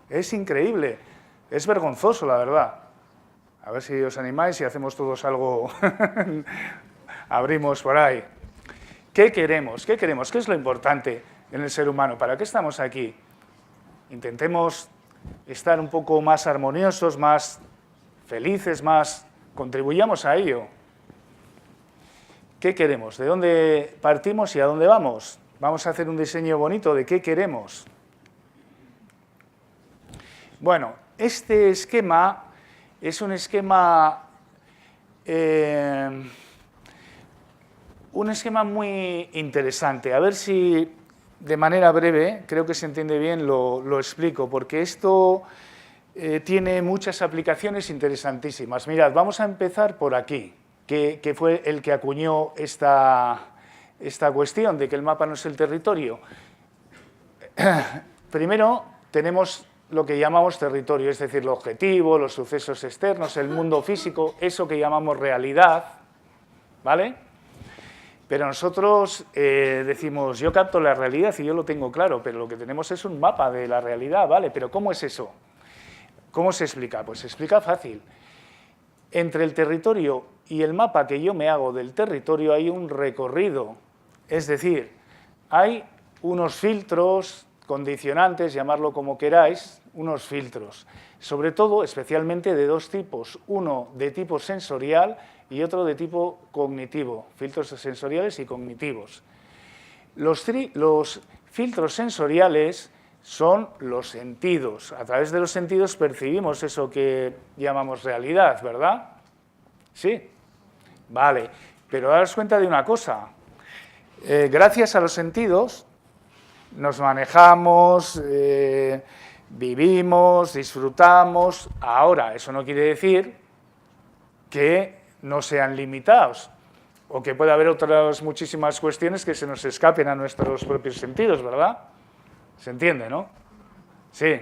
es vergonzoso, la verdad. A ver si os animáis y hacemos todos algo, abrimos por ahí. ¿Qué queremos? ¿Qué queremos? ¿Qué es lo importante en el ser humano? ¿Para qué estamos aquí? Intentemos estar un poco más armoniosos, más felices, contribuyamos a ello. ¿Qué queremos? ¿De dónde partimos y a dónde vamos? Vamos a hacer un diseño bonito de qué queremos. Bueno, este esquema es un esquema muy interesante. A ver si de manera breve, creo que se entiende bien, lo explico, porque esto tiene muchas aplicaciones interesantísimas. Mirad, vamos a empezar por aquí, que fue el que acuñó esta cuestión de que el mapa no es el territorio. Primero tenemos lo que llamamos territorio, es decir, lo objetivo, los sucesos externos, el mundo físico, eso que llamamos realidad, ¿vale? Pero nosotros decimos, yo capto la realidad y yo lo tengo claro, pero lo que tenemos es un mapa de la realidad, ¿vale? Pero ¿cómo es eso? ¿Cómo se explica? Pues se explica fácil. Entre el territorio y el mapa que yo me hago del territorio hay un recorrido, es decir, hay unos filtros, condicionantes, llamarlo como queráis, unos filtros, sobre todo, especialmente de dos tipos, uno de tipo sensorial y otro de tipo cognitivo, filtros sensoriales y cognitivos. Los filtros sensoriales son los sentidos. A través de los sentidos percibimos eso que llamamos realidad, ¿verdad? ¿Sí? Vale, pero daos cuenta de una cosa. Gracias a los sentidos nos manejamos, vivimos, disfrutamos. Ahora, eso no quiere decir que no sean limitados o que pueda haber otras muchísimas cuestiones que se nos escapen a nuestros propios sentidos, ¿verdad? ¿Se entiende, no? Sí.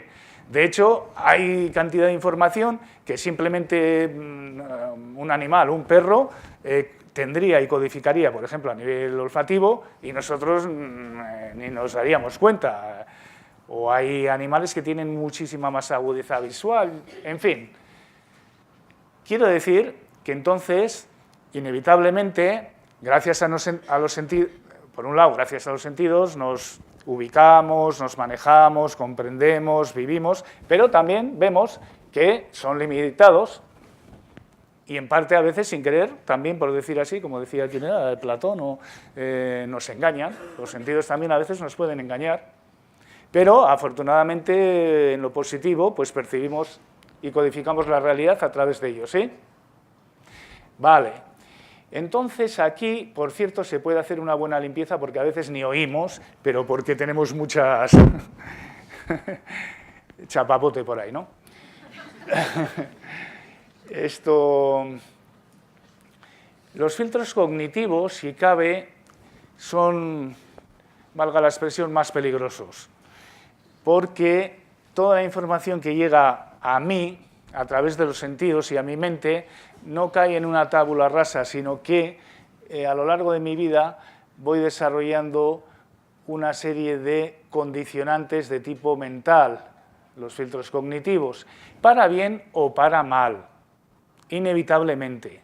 De hecho, hay cantidad de información que simplemente un animal, un perro, tendría y codificaría, por ejemplo, a nivel olfativo, y nosotros ni nos daríamos cuenta. O hay animales que tienen muchísima más agudeza visual, en fin. Quiero decir que entonces, inevitablemente, gracias a los sentidos, por un lado, gracias a los sentidos, nos ubicamos, nos manejamos, comprendemos, vivimos, pero también vemos que son limitados y en parte a veces sin querer, también por decir así, como decía quien era, Platón, nos engañan. Los sentidos también a veces nos pueden engañar, pero afortunadamente en lo positivo pues percibimos y codificamos la realidad a través de ellos, ¿sí? Vale. Entonces aquí, por cierto, se puede hacer una buena limpieza porque a veces ni oímos, pero porque tenemos muchas chapapote por ahí, ¿no? Los filtros cognitivos, si cabe, son, valga la expresión, más peligrosos, porque toda la información que llega a mí, a través de los sentidos y a mi mente, no cae en una tabula rasa, sino que a lo largo de mi vida voy desarrollando una serie de condicionantes de tipo mental, los filtros cognitivos, para bien o para mal, inevitablemente.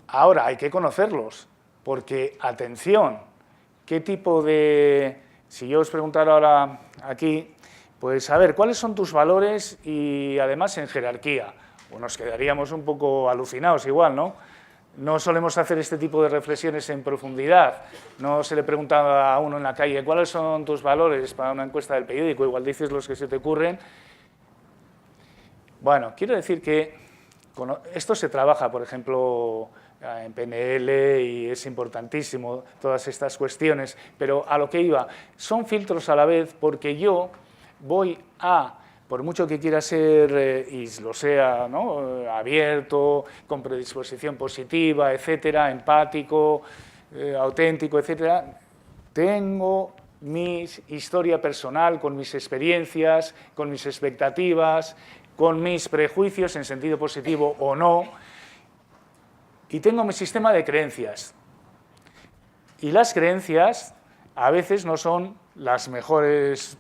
Ahora, hay que conocerlos, porque, atención, ¿qué tipo de...? Si yo os preguntara ahora aquí, pues a ver, ¿cuáles son tus valores y además en jerarquía? Pues nos quedaríamos un poco alucinados igual, ¿no? No solemos hacer este tipo de reflexiones en profundidad. No se le pregunta a uno en la calle, ¿cuáles son tus valores para una encuesta del periódico? Igual dices los que se te ocurren. Bueno, quiero decir que esto se trabaja, por ejemplo, en PNL y es importantísimo todas estas cuestiones, pero a lo que iba, son filtros a la vez porque yo voy a, por mucho que quiera ser, y lo sea, ¿no?, abierto, con predisposición positiva, etcétera, empático, auténtico, etcétera, tengo mi historia personal con mis experiencias, con mis expectativas, con mis prejuicios en sentido positivo o no, y tengo mi sistema de creencias. Y las creencias a veces no son las mejores,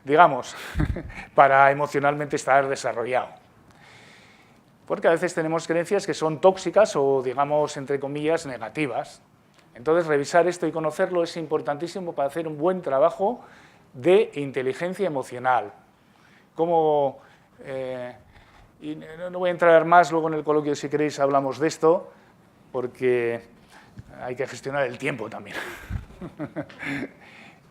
digamos, para emocionalmente estar desarrollado. Porque a veces tenemos creencias que son tóxicas o, digamos, entre comillas, negativas. Entonces, revisar esto y conocerlo es importantísimo para hacer un buen trabajo de inteligencia emocional. Como, y no voy a entrar más, luego en el coloquio, si queréis, hablamos de esto, porque hay que gestionar el tiempo también.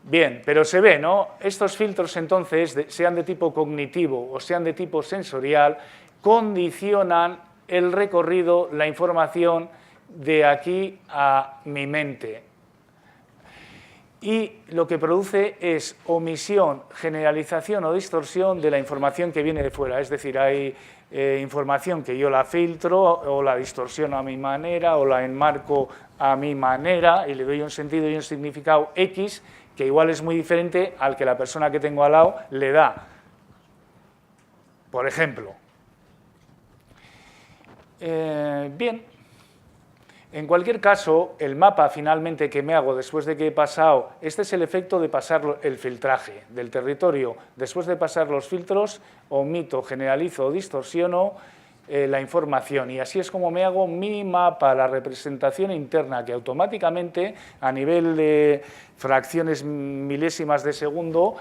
Bien, pero se ve, ¿no? Estos filtros, entonces, sean de tipo cognitivo o sean de tipo sensorial, condicionan el recorrido, la información de aquí a mi mente. Y lo que produce es omisión, generalización o distorsión de la información que viene de fuera. Es decir, hay información que yo la filtro o la distorsiono a mi manera o la enmarco a mi manera y le doy un sentido y un significado X que igual es muy diferente al que la persona que tengo al lado le da. Por ejemplo. Bien. En cualquier caso, el mapa finalmente que me hago después de que he pasado, este es el efecto de pasar el filtraje del territorio. Después de pasar los filtros, omito, generalizo o distorsiono la información y así es como me hago mi mapa, la representación interna que automáticamente a nivel de fracciones milésimas de segundo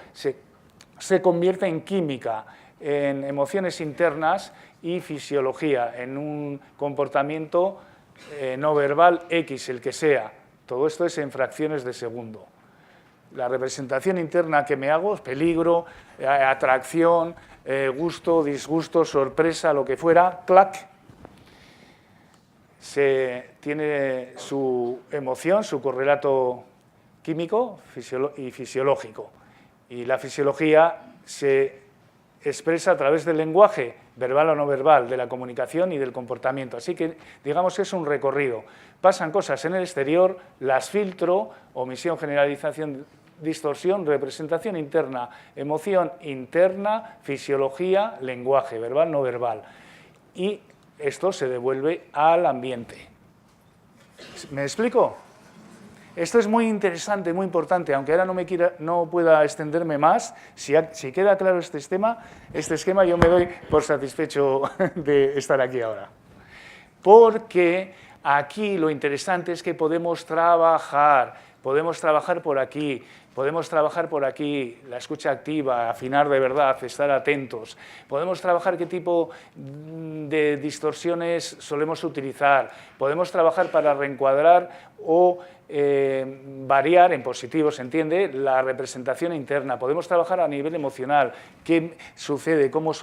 se convierte en química, en emociones internas y fisiología, en un comportamiento no verbal X, el que sea. Todo esto es en fracciones de segundo. La representación interna que me hago es peligro, atracción, gusto, disgusto, sorpresa, lo que fuera, clac, tiene su emoción, su correlato químico y fisiológico. Y la fisiología se expresa a través del lenguaje, verbal o no verbal, de la comunicación y del comportamiento. Así que, digamos, es un recorrido. Pasan cosas en el exterior, las filtro, omisión, generalización, distorsión, representación interna, emoción interna, fisiología, lenguaje, verbal, no verbal. Y esto se devuelve al ambiente. ¿Me explico? Esto es muy interesante, muy importante, aunque ahora no pueda extenderme más. Si queda claro este esquema, yo me doy por satisfecho de estar aquí ahora. Porque aquí lo interesante es que podemos trabajar por aquí, podemos trabajar por aquí, la escucha activa, afinar de verdad, estar atentos. Podemos trabajar qué tipo de distorsiones solemos utilizar. Podemos trabajar para reencuadrar o variar, en positivo se entiende, la representación interna. Podemos trabajar a nivel emocional, qué sucede, cómo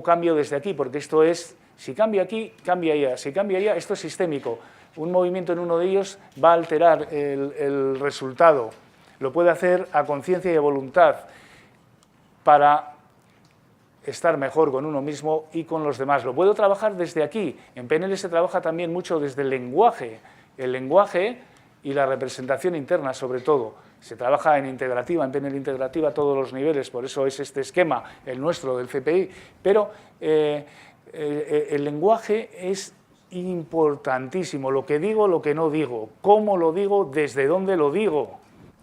cambio desde aquí, porque esto es, si cambio aquí, cambia allá, si cambia allá, esto es sistémico. Un movimiento en uno de ellos va a alterar el resultado. Lo puede hacer a conciencia y a voluntad para estar mejor con uno mismo y con los demás. Lo puedo trabajar desde aquí. En PNL se trabaja también mucho desde el lenguaje y la representación interna, sobre todo. Se trabaja en integrativa, en PNL integrativa a todos los niveles, por eso es este esquema, el nuestro, del CPI. Pero el lenguaje es importantísimo, lo que digo, lo que no digo, cómo lo digo, desde dónde lo digo,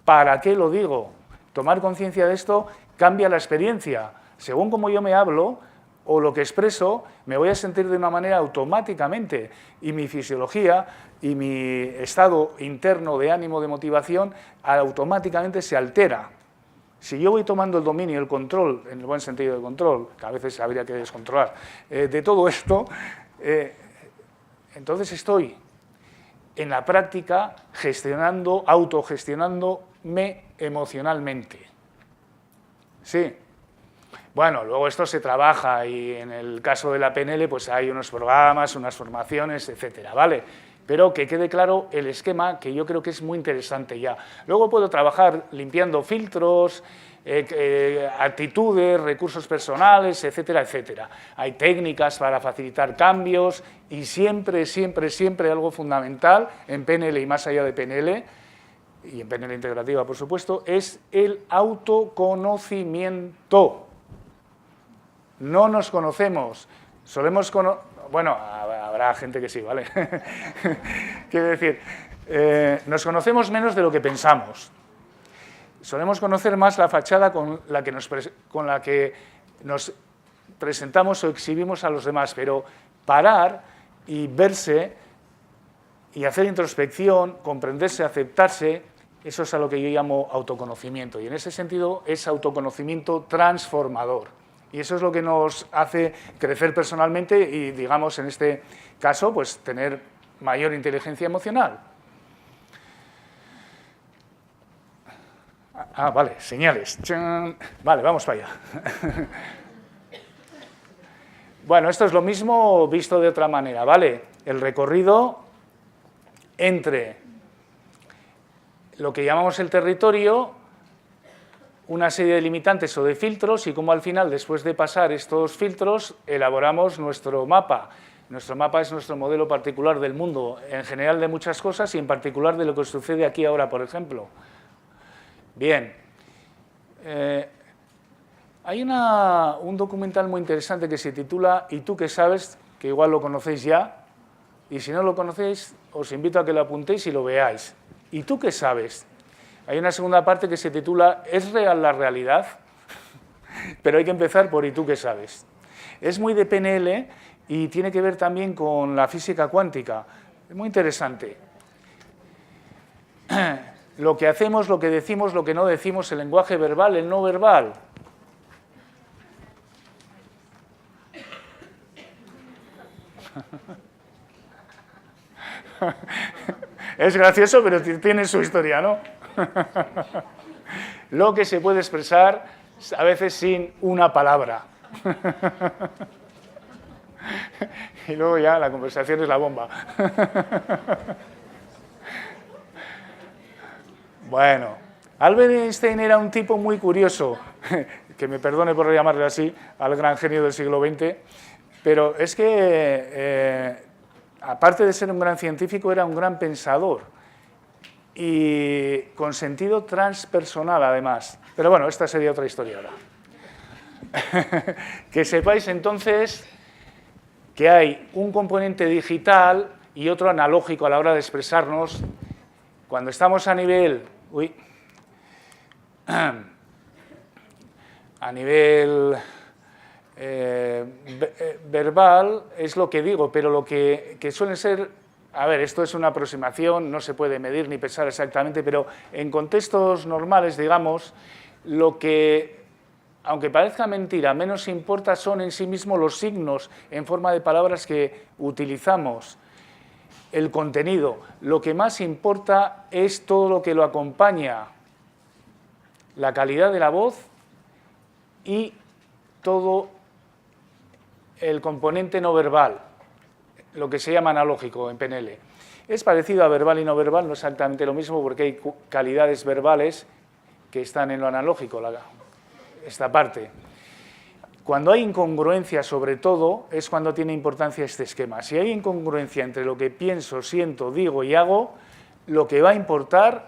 para qué lo digo. Tomar conciencia de esto cambia la experiencia. Según como yo me hablo o lo que expreso, me voy a sentir de una manera automáticamente y mi fisiología y mi estado interno de ánimo, de motivación, automáticamente se altera. Si yo voy tomando el dominio, el control, en el buen sentido de control, que a veces habría que descontrolar, de todo esto, entonces estoy en la práctica autogestionándome emocionalmente. Sí. Bueno, luego esto se trabaja y en el caso de la PNL pues hay unos programas, unas formaciones, etcétera, ¿vale? Pero que quede claro el esquema, que yo creo que es muy interesante ya. Luego puedo trabajar limpiando filtros, actitudes, recursos personales, etcétera, etcétera. Hay técnicas para facilitar cambios y siempre, siempre, siempre algo fundamental en PNL y más allá de PNL, y en PNL integrativa, por supuesto, es el autoconocimiento. No nos conocemos, bueno, habrá gente que sí, ¿vale? Quiero decir, nos conocemos menos de lo que pensamos. Solemos conocer más la fachada con la que nos presentamos o exhibimos a los demás, pero parar y verse y hacer introspección, comprenderse, aceptarse, eso es a lo que yo llamo autoconocimiento. Y en ese sentido es autoconocimiento transformador. Y eso es lo que nos hace crecer personalmente y, digamos, en este caso, pues tener mayor inteligencia emocional. Ah, vale, señales. ¡Chan! Vale, vamos para allá. Bueno, esto es lo mismo visto de otra manera, ¿vale? El recorrido entre lo que llamamos el territorio, una serie de limitantes o de filtros y cómo al final, después de pasar estos filtros, elaboramos nuestro mapa. Nuestro mapa es nuestro modelo particular del mundo, en general de muchas cosas y en particular de lo que sucede aquí ahora, por ejemplo. Bien. Hay un documental muy interesante que se titula ¿Y tú qué sabes?, que igual lo conocéis ya, y si no lo conocéis, os invito a que lo apuntéis y lo veáis. ¿Y tú qué sabes? Hay una segunda parte que se titula ¿Es real la realidad? Pero hay que empezar por ¿y tú qué sabes? Es muy de PNL y tiene que ver también con la física cuántica. Es muy interesante. Lo que hacemos, lo que decimos, lo que no decimos, el lenguaje verbal, el no verbal. Es gracioso, pero tiene su historia, ¿no? Lo que se puede expresar a veces sin una palabra. Y luego ya la conversación es la bomba. Bueno, Albert Einstein era un tipo muy curioso, que me perdone por llamarle así, al gran genio del siglo XX, pero es que, aparte de ser un gran científico, era un gran pensador. y con sentido transpersonal además. Pero bueno, esta sería otra historia ahora. Que sepáis entonces que hay un componente digital y otro analógico a la hora de expresarnos. Cuando estamos a nivel... a nivel verbal es lo que digo, pero lo que suelen ser... A ver, esto es una aproximación, no se puede medir ni pensar exactamente, pero en contextos normales, digamos, lo que, aunque parezca mentira, menos importa son en sí mismos los signos en forma de palabras que utilizamos, el contenido. Lo que más importa es todo lo que lo acompaña, la calidad de la voz y todo el componente no verbal, lo que se llama analógico en PNL. Es parecido a verbal y no verbal, no exactamente lo mismo porque hay calidades verbales que están en lo analógico, esta parte. Cuando hay incongruencia, sobre todo, es cuando tiene importancia este esquema. Si hay incongruencia entre lo que pienso, siento, digo y hago, lo que va a importar,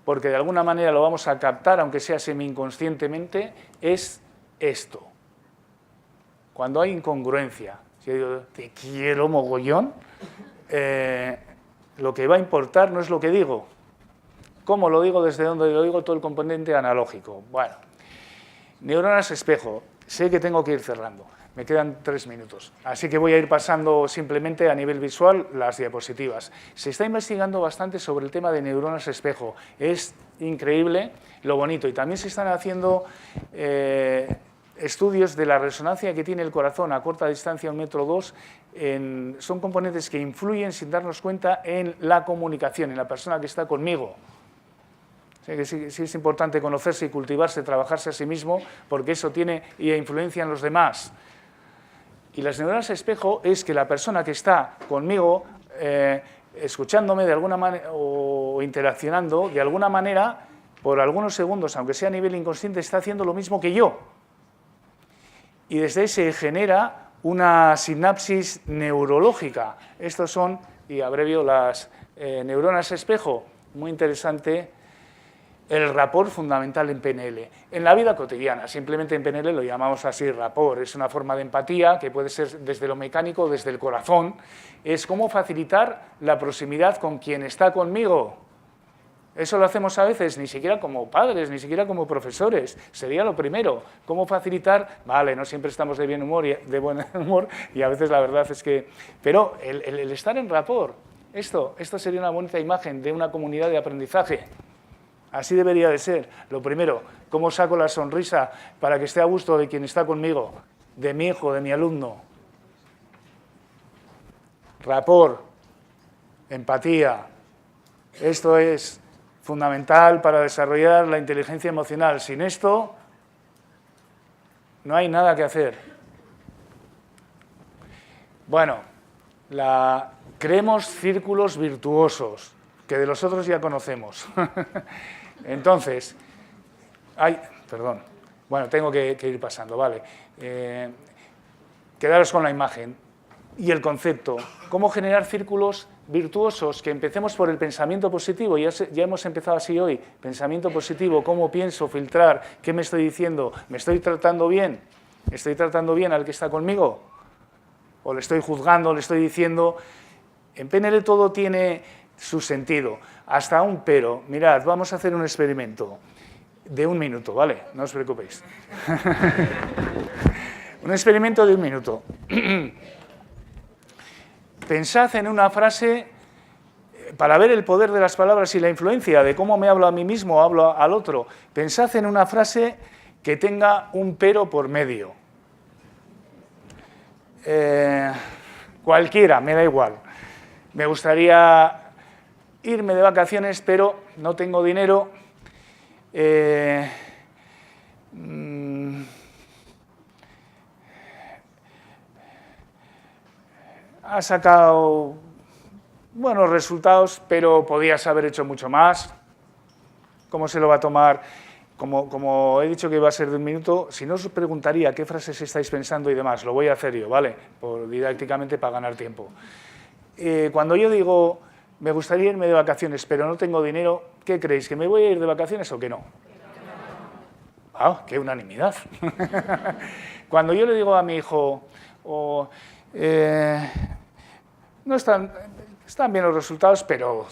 porque de alguna manera lo vamos a captar, aunque sea semi-inconscientemente, es esto. Cuando hay incongruencia, si yo digo, te quiero mogollón, lo que va a importar no es lo que digo. ¿Cómo lo digo? ¿Desde dónde lo digo? Todo el componente analógico. Bueno, neuronas espejo. Sé que tengo que ir cerrando. Me quedan 3 minutos. Así que voy a ir pasando simplemente a nivel visual las diapositivas. Se está investigando bastante sobre el tema de neuronas espejo. Es increíble lo bonito. Y también se están haciendo estudios de la resonancia que tiene el corazón a corta distancia, 1,2 m. Son componentes que influyen sin darnos cuenta en la comunicación, en la persona que está conmigo. Sí es importante conocerse y cultivarse, trabajarse a sí mismo, porque eso tiene influencia en los demás. Y las neuronas espejo es que la persona que está conmigo, escuchándome de alguna manera o interaccionando, de alguna manera, por algunos segundos, aunque sea a nivel inconsciente, está haciendo lo mismo que yo. Y desde ahí se genera una sinapsis neurológica. Estos son, y abrevio, las neuronas espejo. Muy interesante. El rapport fundamental en PNL. En la vida cotidiana, simplemente en PNL lo llamamos así, rapport. Es una forma de empatía que puede ser desde lo mecánico, desde el corazón. Es cómo facilitar la proximidad con quien está conmigo. Eso lo hacemos a veces, ni siquiera como padres, ni siquiera como profesores. Sería lo primero. Cómo facilitar, vale, no siempre estamos de buen humor y a veces la verdad es que... Pero el estar en rapport, esto sería una bonita imagen de una comunidad de aprendizaje. Así debería de ser. Lo primero, ¿cómo saco la sonrisa para que esté a gusto de quien está conmigo? De mi hijo, de mi alumno. Rapport, empatía. Esto es fundamental para desarrollar la inteligencia emocional. Sin esto, no hay nada que hacer. Bueno, creemos círculos virtuosos, que de los otros ya conocemos. Entonces, perdón, bueno, tengo que ir pasando, vale. Quedaros con la imagen y el concepto. ¿Cómo generar círculos virtuosos? Que empecemos por el pensamiento positivo, ya hemos empezado así hoy. Pensamiento positivo, ¿cómo pienso? Filtrar, ¿qué me estoy diciendo? ¿Me estoy tratando bien? ¿Estoy tratando bien al que está conmigo? ¿O le estoy juzgando, le estoy diciendo? En PNL todo tiene su sentido, hasta un pero. Mirad, vamos a hacer un experimento de 1 minuto, ¿vale? No os preocupéis. Un experimento de 1 minuto. Pensad en una frase para ver el poder de las palabras y la influencia de cómo me hablo a mí mismo o hablo al otro. Pensad en una frase que tenga un pero por medio. Cualquiera, me da igual. Me gustaría irme de vacaciones, pero no tengo dinero. Ha sacado buenos resultados, pero podías haber hecho mucho más. ¿Cómo se lo va a tomar? Como he dicho que iba a ser de 1 minuto, si no os preguntaría qué frases estáis pensando y demás, lo voy a hacer yo, ¿vale? Didácticamente para ganar tiempo. Cuando yo digo me gustaría irme de vacaciones, pero no tengo dinero. ¿Qué creéis? ¿Que me voy a ir de vacaciones o que no? ¡Ah, qué unanimidad! Cuando yo le digo a mi hijo, no están bien los resultados, pero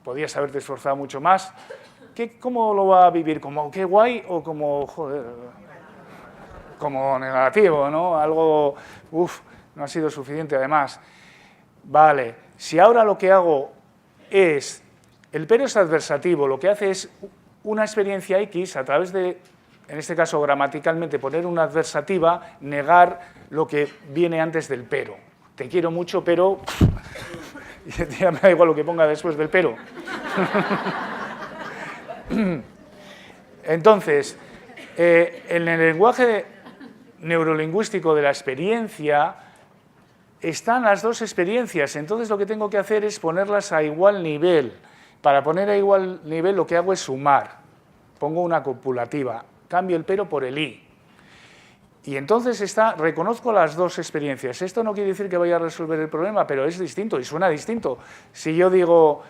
podías haberte esforzado mucho más, ¿cómo lo va a vivir? ¿Como qué guay o como, joder, como negativo, ¿no? Algo, no ha sido suficiente además. Vale, si ahora lo que hago es, el pero es adversativo, lo que hace es una experiencia X a través de, en este caso gramaticalmente, poner una adversativa, negar lo que viene antes del pero. Te quiero mucho, pero ya me da igual lo que ponga después del pero. Entonces, en el lenguaje neurolingüístico de la experiencia están las dos experiencias, entonces lo que tengo que hacer es ponerlas a igual nivel. Para poner a igual nivel lo que hago es sumar, pongo una copulativa, cambio el pero por el i. Y entonces reconozco las dos experiencias. Esto no quiere decir que vaya a resolver el problema, pero es distinto y suena distinto. Si yo digo,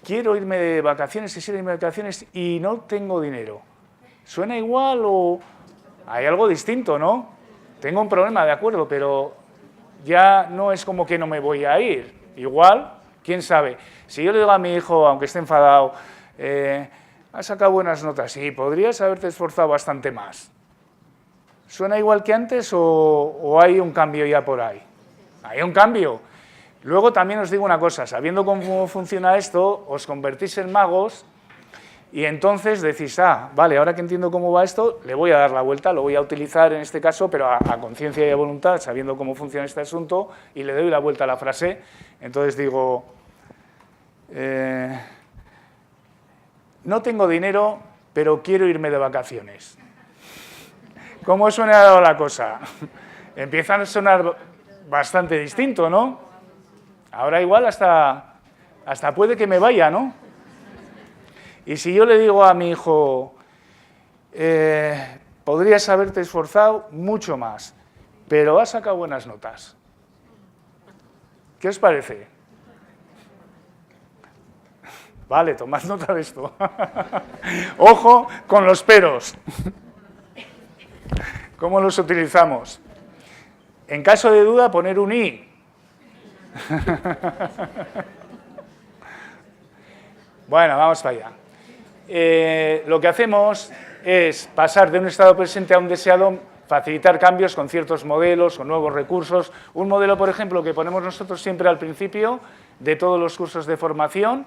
quiero irme de vacaciones, quisiera irme de vacaciones y no tengo dinero, ¿suena igual o hay algo distinto, no? Tengo un problema, de acuerdo, pero ya no es como que no me voy a ir. Igual, quién sabe. Si yo le digo a mi hijo, aunque esté enfadado, has sacado buenas notas, sí, podrías haberte esforzado bastante más. ¿Suena igual que antes o hay un cambio ya por ahí? Hay un cambio. Luego también os digo una cosa, sabiendo cómo funciona esto, os convertís en magos y entonces decís, vale, ahora que entiendo cómo va esto, le voy a dar la vuelta, lo voy a utilizar en este caso, pero a conciencia y a voluntad, sabiendo cómo funciona este asunto, y le doy la vuelta a la frase. Entonces digo, no tengo dinero, pero quiero irme de vacaciones. ¿Cómo suena la cosa? Empieza a sonar bastante distinto, ¿no? Ahora igual hasta puede que me vaya, ¿no? Y si yo le digo a mi hijo, podrías haberte esforzado mucho más, pero has sacado buenas notas. ¿Qué os parece? Vale, tomad nota de esto. Ojo con los peros. ¿Cómo los utilizamos? En caso de duda, poner un i. Bueno, vamos para allá. Lo que hacemos es pasar de un estado presente a un deseado, facilitar cambios con ciertos modelos o nuevos recursos. Un modelo, por ejemplo, que ponemos nosotros siempre al principio de todos los cursos de formación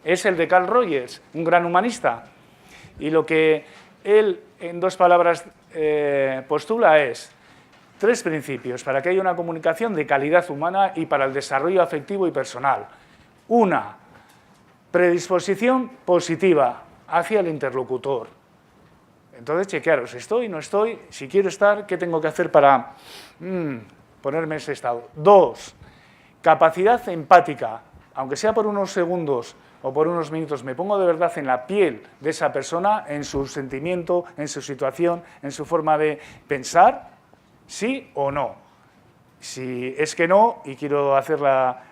es el de Carl Rogers, un gran humanista. Y lo que él, en dos palabras, postula es 3 principios para que haya una comunicación de calidad humana y para el desarrollo afectivo y personal. Una, predisposición positiva hacia el interlocutor. Entonces, chequearos, ¿estoy, no estoy? Si quiero estar, ¿qué tengo que hacer para ponerme en ese estado? 2, capacidad empática, aunque sea por unos segundos o por unos minutos, me pongo de verdad en la piel de esa persona, en su sentimiento, en su situación, en su forma de pensar, sí o no. Si es que no, y quiero hacer la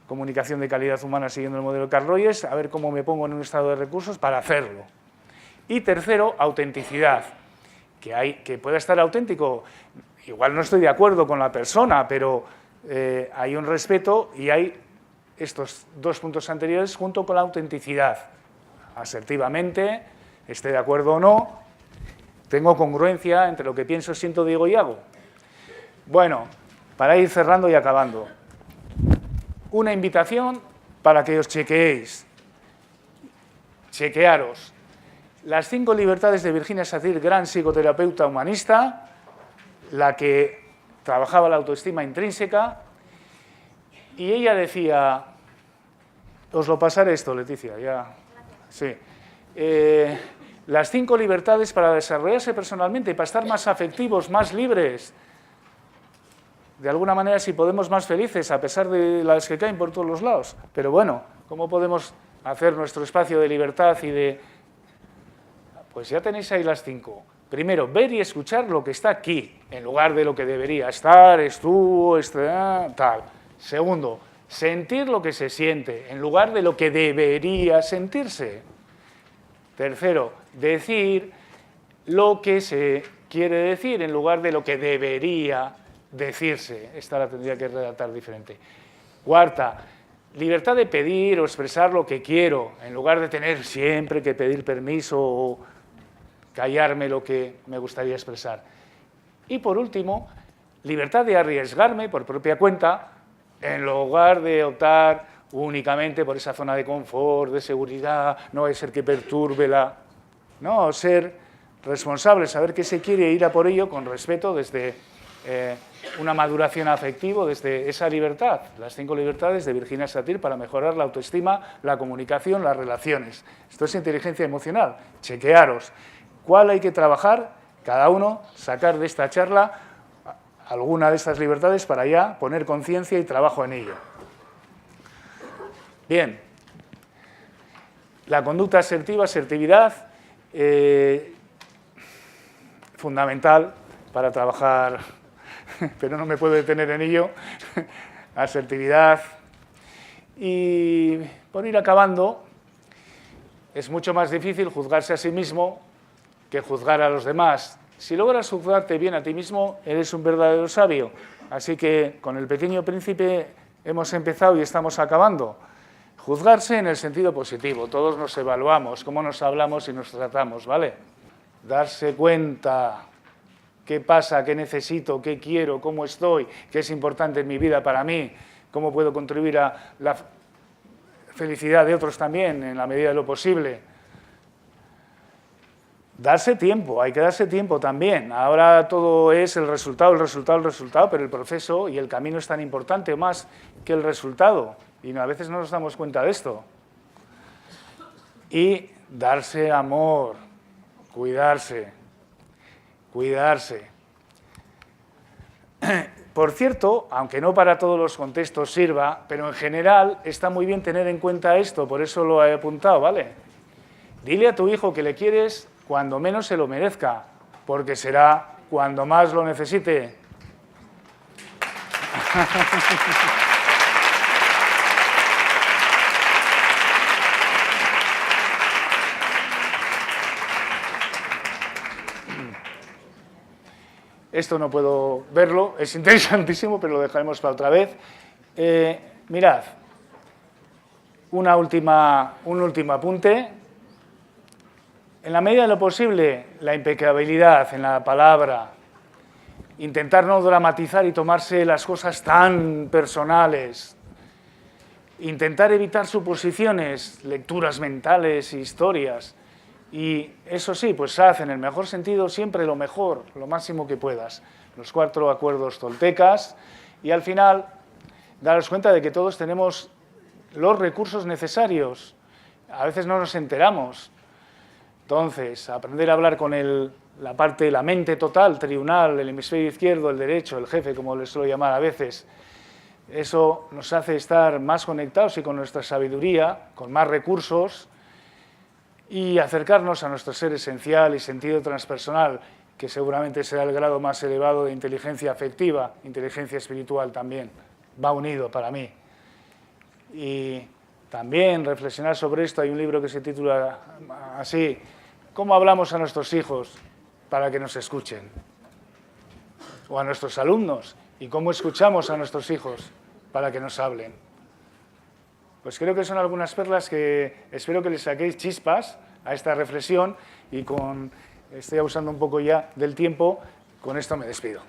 comunicación de calidad humana siguiendo el modelo de Carl Rogers, a ver cómo me pongo en un estado de recursos para hacerlo. Y tercero, autenticidad, que pueda estar auténtico. Igual no estoy de acuerdo con la persona, pero hay un respeto y hay estos 2 puntos anteriores junto con la autenticidad. Asertivamente, esté de acuerdo o no, tengo congruencia entre lo que pienso, siento, digo y hago. Bueno, para ir cerrando y acabando, una invitación para que os chequeéis. Chequearos. Las 5 libertades de Virginia Satir, gran psicoterapeuta humanista, la que trabajaba la autoestima intrínseca, y ella decía, os lo pasaré esto, Leticia, ya, sí, las 5 libertades para desarrollarse personalmente y para estar más afectivos, más libres, de alguna manera si podemos más felices, a pesar de las que caen por todos los lados. Pero bueno, ¿cómo podemos hacer nuestro espacio de libertad y de...? Pues ya tenéis ahí las 5. Primero, ver y escuchar lo que está aquí, en lugar de lo que debería estar, tal. Segundo, sentir lo que se siente en lugar de lo que debería sentirse. Tercero, decir lo que se quiere decir en lugar de lo que debería decirse. Esta la tendría que redactar diferente. Cuarta, libertad de pedir o expresar lo que quiero, en lugar de tener siempre que pedir permiso o callarme lo que me gustaría expresar. Y por último, libertad de arriesgarme por propia cuenta, en lugar de optar únicamente por esa zona de confort, de seguridad, no es ser que perturbe la... No, ser responsable, saber qué se quiere, ir a por ello con respeto desde una maduración afectiva, desde esa libertad, las 5 libertades de Virginia Satir para mejorar la autoestima, la comunicación, las relaciones. Esto es inteligencia emocional. Chequearos cuál hay que trabajar, cada uno sacar de esta charla alguna de estas libertades para ya poner conciencia y trabajo en ello. Bien, la conducta asertiva, asertividad, fundamental para trabajar, pero no me puedo detener en ello, asertividad. Y por ir acabando, es mucho más difícil juzgarse a sí mismo que juzgar a los demás. Si logras juzgarte bien a ti mismo, eres un verdadero sabio. Así que con El Pequeño Príncipe hemos empezado y estamos acabando. Juzgarse en el sentido positivo. Todos nos evaluamos, cómo nos hablamos y nos tratamos, ¿vale? Darse cuenta qué pasa, qué necesito, qué quiero, cómo estoy, qué es importante en mi vida para mí, cómo puedo contribuir a la felicidad de otros también, en la medida de lo posible. Darse tiempo, hay que darse tiempo también. Ahora todo es el resultado, pero el proceso y el camino es tan importante o más que el resultado. Y a veces no nos damos cuenta de esto. Y darse amor, cuidarse. Por cierto, aunque no para todos los contextos sirva, pero en general está muy bien tener en cuenta esto, por eso lo he apuntado, ¿vale? Dile a tu hijo que le quieres cuando menos se lo merezca, porque será cuando más lo necesite. Esto no puedo verlo, es interesantísimo, pero lo dejaremos para otra vez. Mirad, un último apunte. En la medida de lo posible, la impecabilidad en la palabra, intentar no dramatizar y tomarse las cosas tan personales, intentar evitar suposiciones, lecturas mentales, historias, y eso sí, pues haz en el mejor sentido siempre lo mejor, lo máximo que puedas. Los 4 acuerdos toltecas, y al final, daros cuenta de que todos tenemos los recursos necesarios. A veces no nos enteramos. Entonces, aprender a hablar con la parte, la mente total, triunal, el hemisferio izquierdo, el derecho, el jefe, como les suelo llamar a veces, eso nos hace estar más conectados y con nuestra sabiduría, con más recursos, y acercarnos a nuestro ser esencial y sentido transpersonal, que seguramente será el grado más elevado de inteligencia afectiva, inteligencia espiritual también, va unido para mí. Y también reflexionar sobre esto, hay un libro que se titula así, ¿cómo hablamos a nuestros hijos para que nos escuchen? O a nuestros alumnos, ¿y cómo escuchamos a nuestros hijos para que nos hablen? Pues creo que son algunas perlas que espero que les saquéis chispas a esta reflexión y estoy abusando un poco ya del tiempo, con esto me despido.